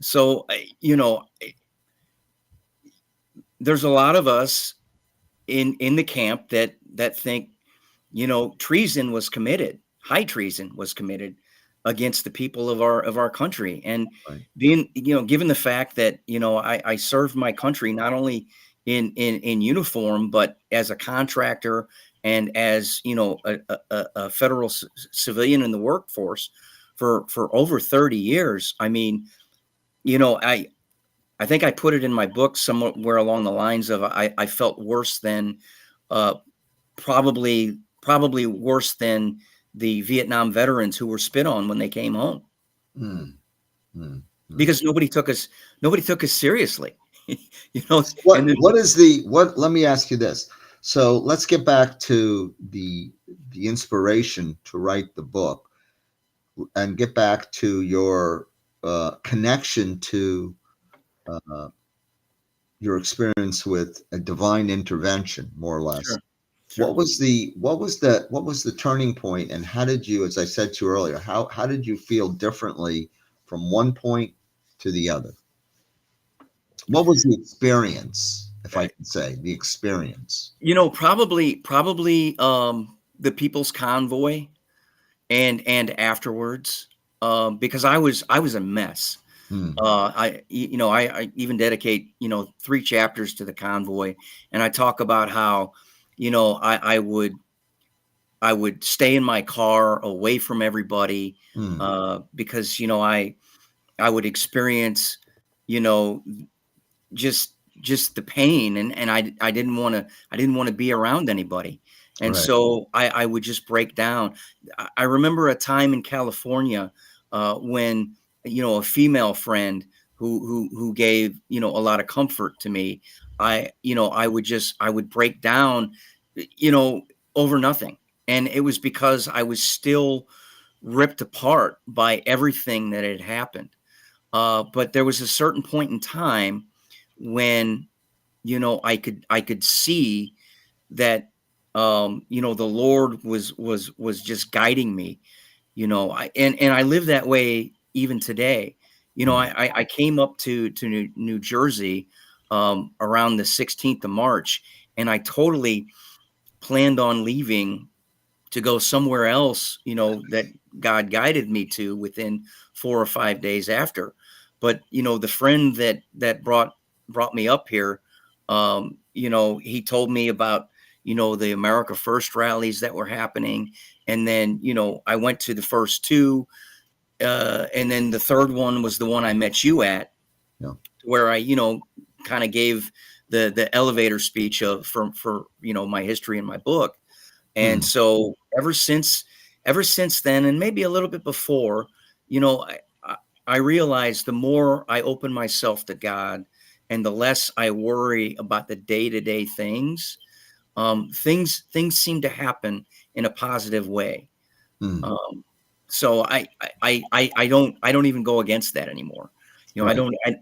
So, you know, there's a lot of us in the camp that think, you know, treason was committed, high treason was committed against the people of our country. And Right. being, you know, given the fact that, you know, I served my country not only in uniform, but as a contractor and as, you know, a federal civilian in the workforce for over 30 years. I mean, you know, I think I put it in my book somewhere along the lines of I felt worse than uh, probably worse than the Vietnam veterans who were spit on when they came home, Mm, mm, mm. because nobody took us seriously. You know, So and then let me ask you this. So let's get back to the inspiration to write the book and get back to your connection to uh, your experience with a divine intervention, more or less. sure. What Sure. was the turning point, and how did you, as I said to you earlier, how did you feel differently from one point to the other? What was the experience, if I can say, the experience? Probably the People's Convoy and afterwards, because I was a mess. Hmm. I even dedicate 3 chapters to the convoy, and I talk about how I would stay in my car away from everybody, Hmm. because I would experience you know just the pain, and I didn't want to be around anybody. And Right. so I would just break down. I remember a time in California, when a female friend who gave a lot of comfort to me. I would break down, you know over nothing, and it was because I was still ripped apart by everything that had happened. But there was a certain point in time when I could see that, the Lord was just guiding me. And I live that way even today. Hmm. I came up to New Jersey, around the 16th of March, and I totally planned on leaving to go somewhere else, that God guided me to within 4 or 5 days after. But the friend that brought me up here, he told me about the America First rallies that were happening, and then I went to the first two, and then the third one was the one I met you at, Yeah. where I kind of gave the elevator speech of for my history in my book. And Hmm. so ever since then, and maybe a little bit before, I realized the more I open myself to God, and the less I worry about the day-to-day things, things seem to happen in a positive way. Hmm. So I don't even go against that anymore. I Right.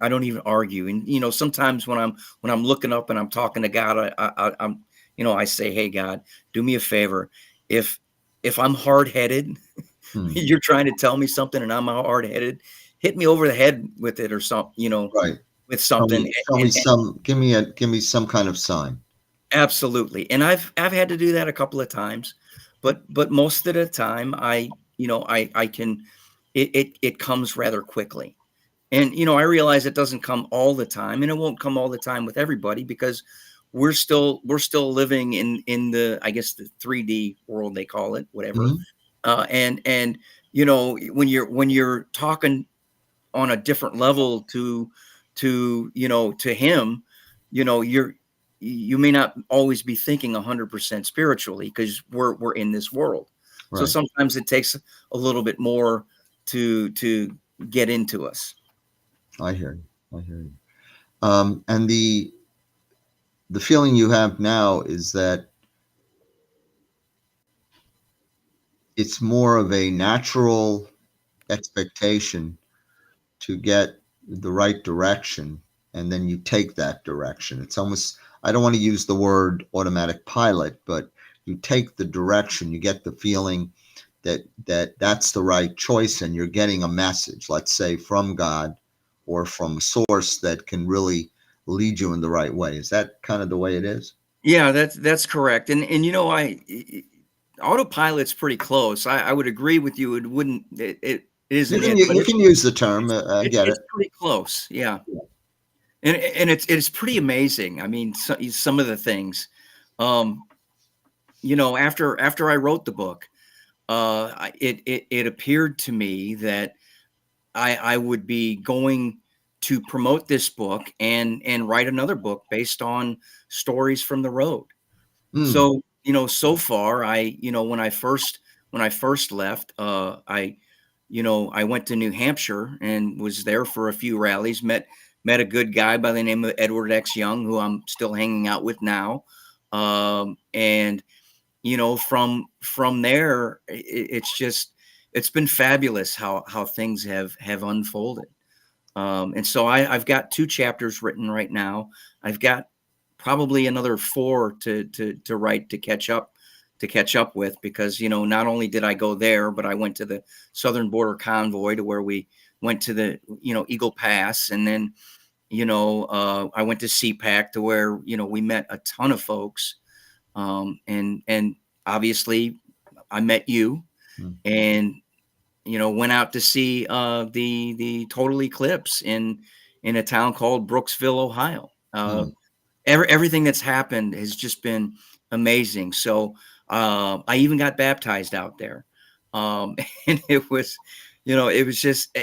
don't even argue. And sometimes when I'm looking up and I'm talking to God, I say, hey God, do me a favor. If I'm hard headed, Hmm. you're trying to tell me something, and I'm hard headed, hit me over the head with it, or something, Right. with Show something. me, show me some. Give me some kind of sign. Absolutely, and I've had to do that a couple of times, but most of the time, I can, it comes rather quickly. And I realize it doesn't come all the time, and it won't come all the time with everybody, because we're still living in the, I guess, the 3D world, they call it, whatever. Hmm. And when you're talking on a different level to him, you may not always be thinking 100% spiritually, because we're in this world. So Right. sometimes it takes a little bit more to get into us. I hear you. I hear you. And the feeling you have now is that it's more of a natural expectation to get the right direction, and then you take that direction. It's almost, I don't want to use the word automatic pilot, but you take the direction, you get the feeling that's the right choice, and you're getting a message, let's say from God or from a source that can really lead you in the right way. Is that kind of the way it is? Yeah, that's correct. And autopilot's pretty close. I would agree with you. It You isn't can it, but you can use the term. I get it's it. pretty close. Yeah. And it's pretty amazing. I mean, some of the things, um, after I wrote the book, it appeared to me that I would be going to promote this book and write another book based on stories from the road. Mm, So, so far, when I first left, I went to New Hampshire and was there for a few rallies, met a good guy by the name of Edward X. Young, who I'm still hanging out with now. And from there, it's been fabulous how things have unfolded. And so I've got 2 chapters written right now. I've got probably another 4 to write to catch up with, because not only did I go there, but I went to the Southern Border Convoy, to where we went to the Eagle Pass, and then I went to CPAC, to where we met a ton of folks, and obviously I met you, Mm. and went out to see the total eclipse in a town called Brooksville, Ohio. Mm. Everything that's happened has just been amazing. So I even got baptized out there, and it was just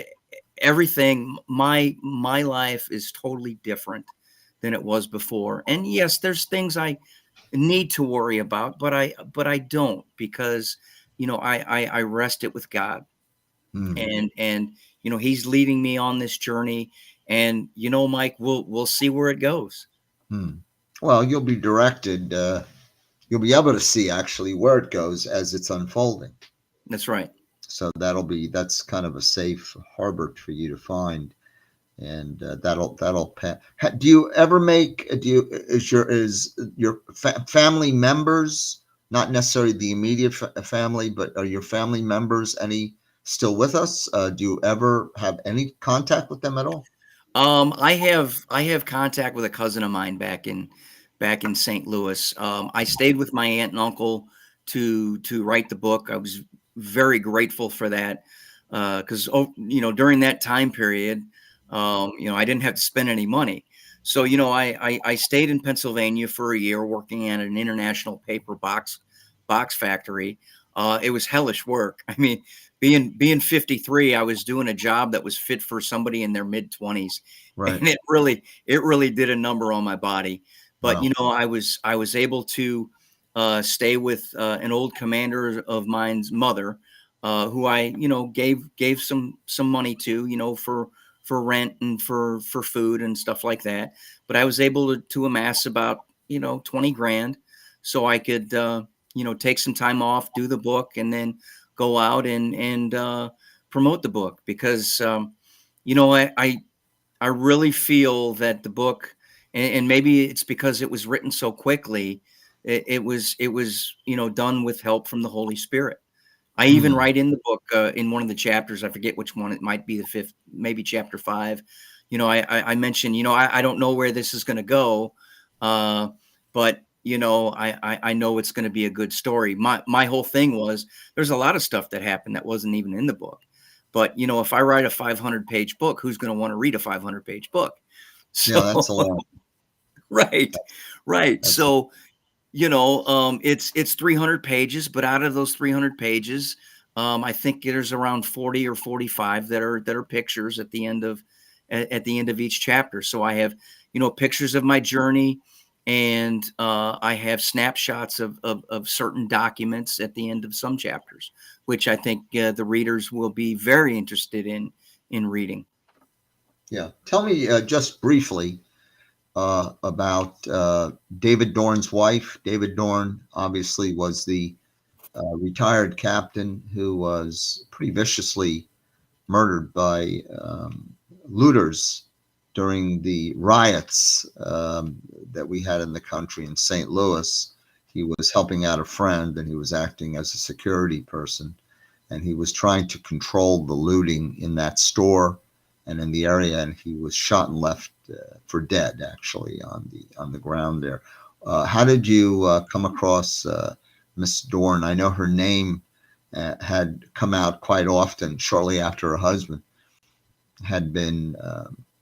everything. My life is totally different than it was before. And yes, there's things I need to worry about, but I don't, because I rest it with God, Mm. and He's leading me on this journey, and Mike, we'll see where it goes. Mm. Well, you'll be directed. You'll be able to see actually where it goes as it's unfolding. That's right. So that's kind of a safe harbor for you to find, and that'll pass. Do you ever make? Is your family members, not necessarily the immediate family, but are your family members any still with us? Do you ever have any contact with them at all? I have contact with a cousin of mine back in St. Louis. I stayed with my aunt and uncle to write the book. I was very grateful for that, because during that time period, I didn't have to spend any money. So I stayed in Pennsylvania for a year, working at an international paper box factory. It was hellish work. I mean, being 53, I was doing a job that was fit for somebody in their mid 20s, Right. and it really did a number on my body. But Wow. I was able to stay with an old commander of mine's mother, who I gave some money to, for rent and for food and stuff like that. But I was able to amass about 20 grand, so I could take some time off, do the book, and then go out and promote the book, because I really feel that the book, and maybe it's because it was written so quickly, it was done with help from the Holy Spirit. I even Mm. write in the book, in one of the chapters, I forget which one, it might be the fifth, maybe chapter 5. I mentioned, I don't know where this is going to go, but I know it's going to be a good story. My whole thing was, there's a lot of stuff that happened that wasn't even in the book. But if I write a 500-page book, who's going to want to read a 500-page book? Yeah, So that's a lot. right, right. That's So it's 300 pages, but out of those 300 pages, I think there's around 40 or 45 that are pictures at the end of each chapter. So I have pictures of my journey, and I have snapshots of certain documents at the end of some chapters, which I think the readers will be very interested in reading. yeah. Tell me just briefly about David Dorn's wife. David Dorn obviously was the retired captain who was pretty viciously murdered by looters during the riots that we had in the country in St. Louis. He was helping out a friend, and he was acting as a security person, and he was trying to control the looting in that store and in the area, and he was shot and left for dead, actually, on the ground there. How did you come across Miss Dorn? I know her name had come out quite often shortly after her husband had been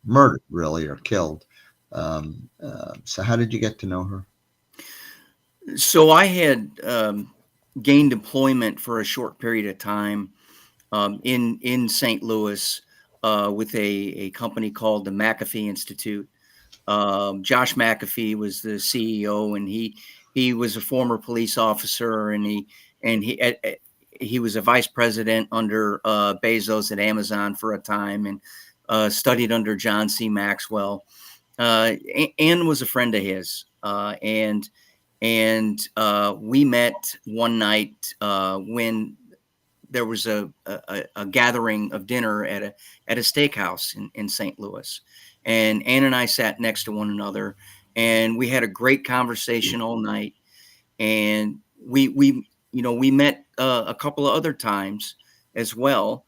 murdered, really, or killed. So how did you get to know her? So I had gained employment for a short period of time, in St. Louis, with a company called the McAfee Institute. Josh McAfee was the CEO, and he was a former police officer, and he was a vice president under Bezos at Amazon for a time, and studied under John C. Maxwell. Ann was a friend of his, and we met one night when there was a gathering of dinner at a steakhouse in St. Louis, and Ann and I sat next to one another, and we had a great conversation all night. And we met a couple of other times as well.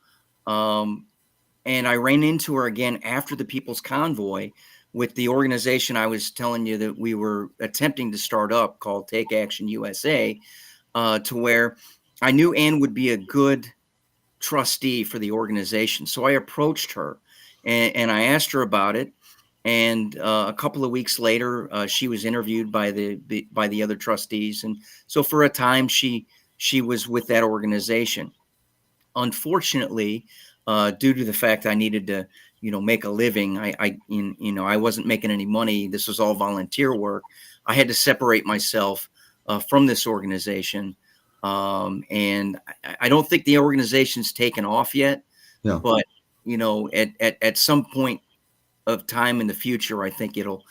And I ran into her again after the People's Convoy with the organization I was telling you that we were attempting to start up, called Take Action USA, to where I knew Ann would be a good trustee for the organization. So I approached her and I asked her about it. And a couple of weeks later, she was interviewed by the other trustees, and so for a time she was with that organization. Unfortunately, due to the fact I needed to, make a living, I wasn't making any money. This was all volunteer work. I had to separate myself from this organization, and I don't think the organization's taken off yet. Yeah. But at some point of time in the future, I think it'll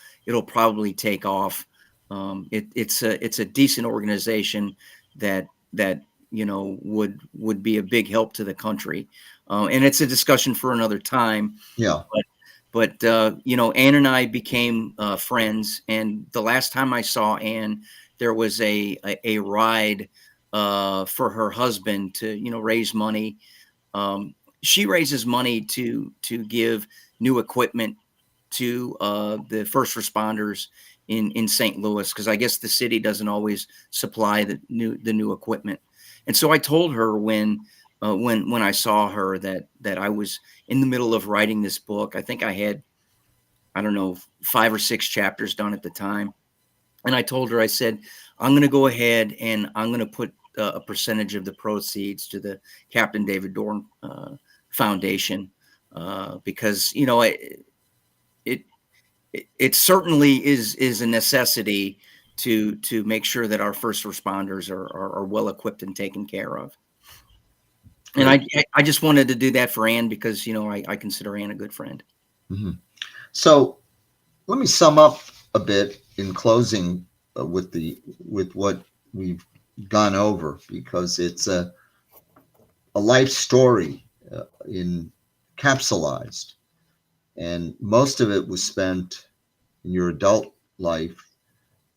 probably take off. It's a decent organization that would be a big help to the country, and it's a discussion for another time. Yeah. But Ann and I became friends, and the last time I saw Ann, there was a ride for her husband to raise money. She raises money to give new equipment to the first responders in St. Louis, because I guess the city doesn't always supply the new equipment. And so I told her when I saw her that I was in the middle of writing this book. I think I had, I don't know, 5 or 6 chapters done at the time. And I told her, I said, I'm going to go ahead and I'm going to put a percentage of the proceeds to the Captain David Dorn Foundation, because it certainly is a necessity to make sure that our first responders are well equipped and taken care of. And I just wanted to do that for Ann because I consider Ann a good friend. Mm-hmm. So let me sum up a bit in closing with what we've gone over, because it's a life story capsulized, and most of it was spent in your adult life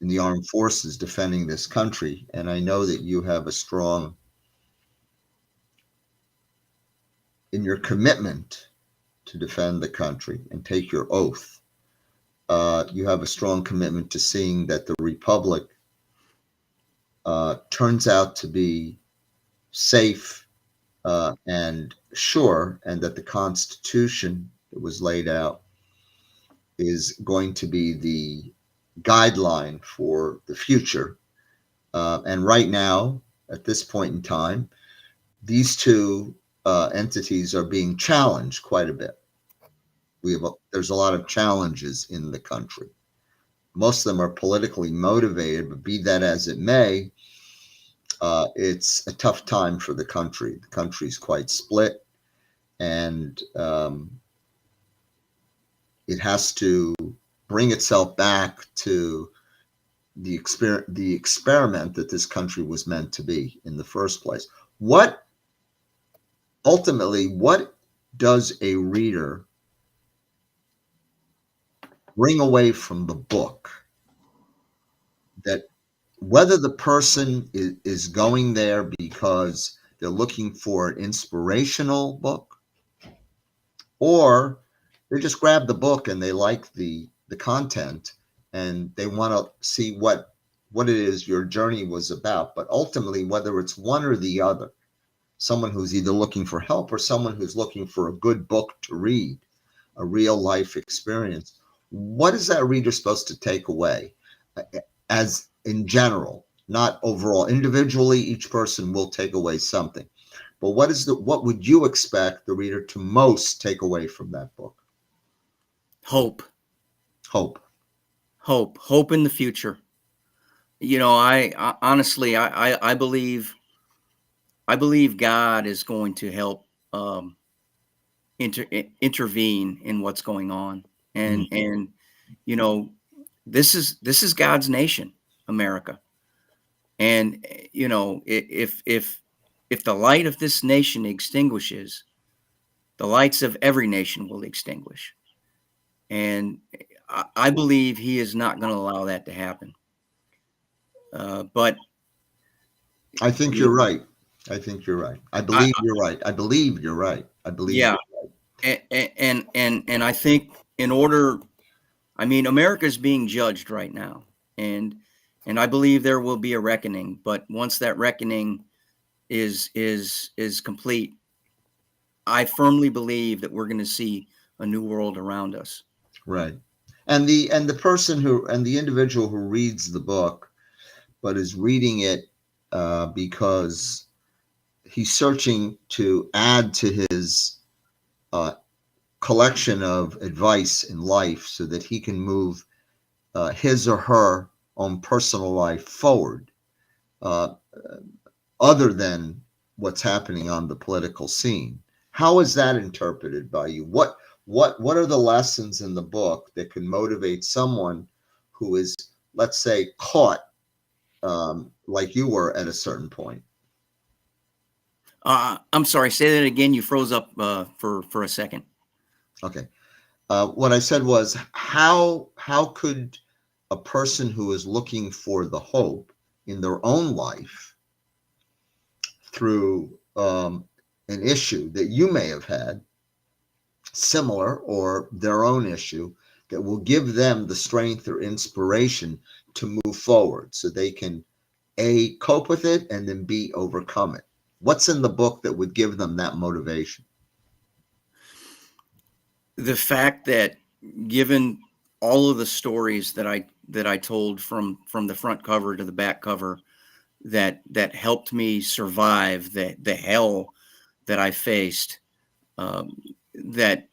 in the armed forces defending this country. And I know that you have a strong, in your commitment to defend the country and take your oath, you have a strong commitment to seeing that the Republic turns out to be safe and sure, and that the Constitution that was laid out is going to be the guideline for the future. And right now, at this point in time, these two entities are being challenged quite a bit. There's a lot of challenges in the country. Most of them are politically motivated, but be that as it may, it's a tough time for the country. The country's quite split, and it has to bring itself back to the experiment that this country was meant to be in the first place. Ultimately, what does a reader bring away from the book, that whether the person is going there because they're looking for an inspirational book, or they just grab the book and they like the content and they want to see what it is your journey was about. But ultimately, whether it's one or the other, someone who's either looking for help or someone who's looking for a good book to read, a real life experience, what is that reader supposed to take away? As in general, not overall. Individually, each person will take away something. But what would you expect the reader to most take away from that book? Hope in the future. I honestly, I believe God is going to help intervene in what's going on, and this is God's nation, America, and if the light of this nation extinguishes, the lights of every nation will extinguish. And I believe he is not going to allow that to happen. But I think you're right. I think you're right. I I, believe you're right. I believe you're right. I believe yeah, you're right. and I think in order, I mean, America is being judged right now, and I believe there will be a reckoning. But once that reckoning is complete, I firmly believe that we're going to see a new world around us. Right. And the person who and the individual who reads the book, but is reading it because he's searching to add to his uh, collection of advice in life so that he can move his or her own personal life forward, uh, other than what's happening on the political scene. How is that interpreted by you? What are the lessons in the book that can motivate someone who is, let's say, caught like you were at a certain point? I'm sorry, say that again. You froze up for a second. Okay. What I said was, how could a person who is looking for the hope in their own life through an issue that you may have had, similar or their own issue, that will give them the strength or inspiration to move forward so they can A, cope with it, and then B, overcome it? What's in the book that would give them that motivation? The fact that, given all of the stories that I told from the front cover to the back cover, that helped me survive the hell that I faced, that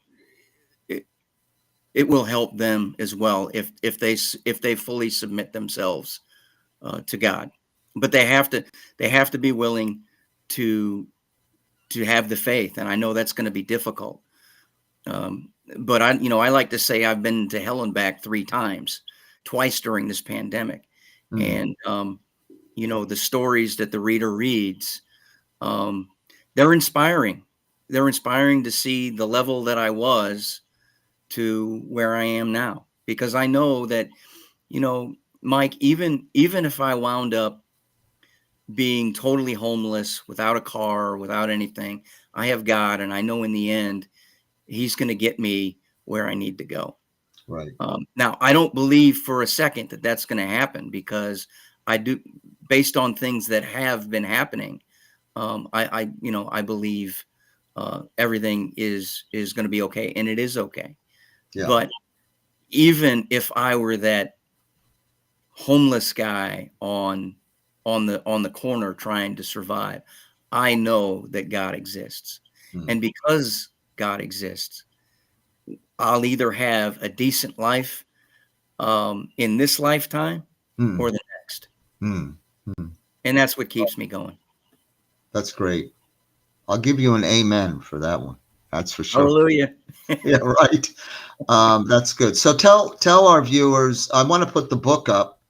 it will help them as well if they fully submit themselves to God. But they have to be willing to have the faith, and I know that's going to be difficult. But I like to say I've been to hell and back 3 times, twice during this pandemic. And, the stories that the reader reads, they're inspiring. They're inspiring to see the level that I was to where I am now, because I know that, Mike, even if I wound up being totally homeless, without a car, without anything, I have God, and I know in the end, He's going to get me where I need to go. Right. Now, I don't believe for a second that that's going to happen, because I do, based on things that have been happening. I believe everything is going to be okay, and it is okay. Yeah. But even if I were that homeless guy on the corner trying to survive, I know that God exists, and because God exists, I'll either have a decent life in this lifetime or the next. And that's what keeps me going. That's great. I'll give you an amen for that one. That's for sure. Hallelujah. Yeah, right. That's good. So tell our viewers, I want to put the book up,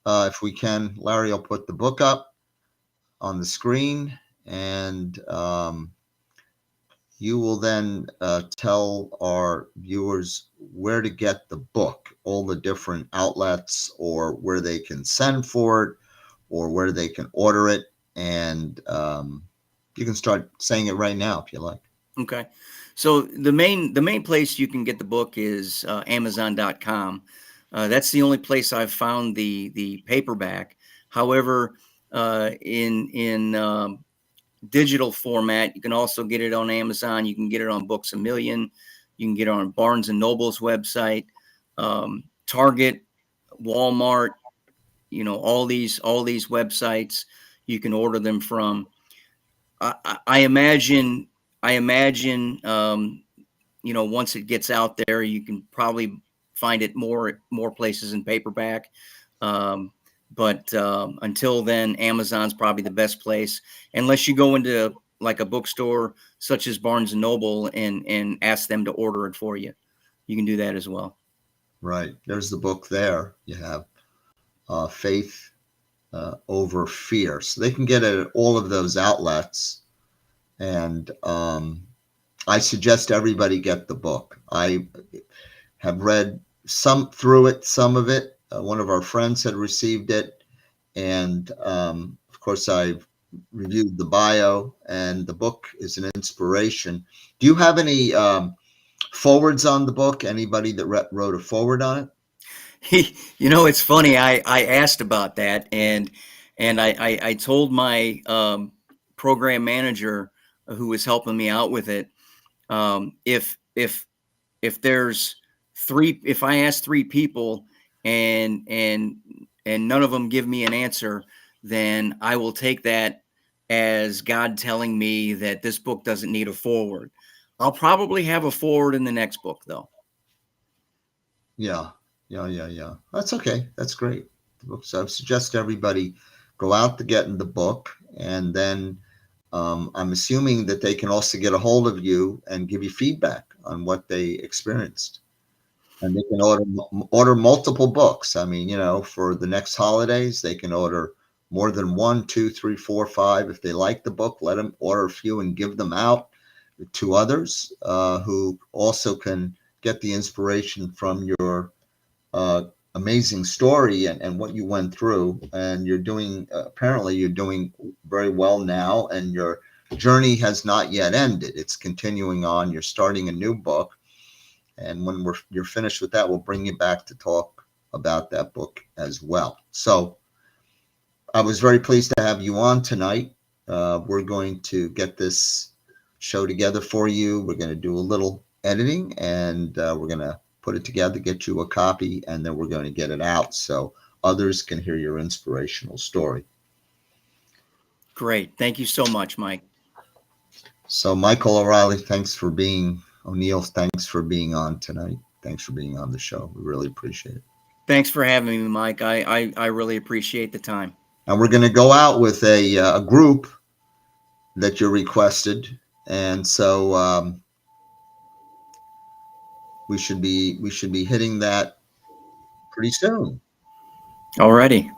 if we can. Larry will put the book up on the screen, and you will then tell our viewers where to get the book, all the different outlets, or where they can send for it, or where they can order it. And you can start saying it right now if you like. Okay. So the main place you can get the book is Amazon.com. That's the only place I've found the paperback. However, in digital format, you can also get it on Amazon. You can get it on Books A Million. You can get it on Barnes and Noble's website, Target, Walmart. All these websites you can order them from. I imagine, once it gets out there, you can probably find it more places in paperback. But until then, Amazon's probably the best place, unless you go into like a bookstore such as Barnes and Noble and ask them to order it for you. You can do that as well. Right. There's the book there. You have Faith Over Fear. So they can get it at all of those outlets. And I suggest everybody get the book. I have read some through it, some of it. One of our friends had received it, and of course, I've reviewed the bio, and the book is an inspiration. Do you have any forwards on the book? Anybody that wrote a forward on it? It's funny. I asked about that, and I told my program manager who was helping me out with it, if there's three, if I ask three people and none of them give me an answer, then I will take that as God telling me that this book doesn't need a forward. I'll probably have a forward in the next book, though. Yeah. That's okay. That's great. So I suggest everybody go out to getting the book, and then I'm assuming that they can also get a hold of you and give you feedback on what they experienced. And they can order multiple books. I mean, for the next holidays, they can order more than 1, 2, 3, 4, 5. If they like the book, let them order a few and give them out to others who also can get the inspiration from your amazing story and what you went through. And you're doing, apparently you're doing very well now, and your journey has not yet ended. It's continuing on. You're starting a new book. And when you're finished with that, we'll bring you back to talk about that book as well. So I was very pleased to have you on tonight. We're going to get this show together for you. We're going to do a little editing, and we're going to put it together, get you a copy, and then we're going to get it out so others can hear your inspirational story. Great. Thank you so much, Mike. So Michael O'Reilly, O'Neill, thanks for being on tonight. Thanks for being on the show. We really appreciate it. Thanks for having me, Mike. I really appreciate the time. And we're going to go out with a group that you requested, and so we should be hitting that pretty soon. Alrighty.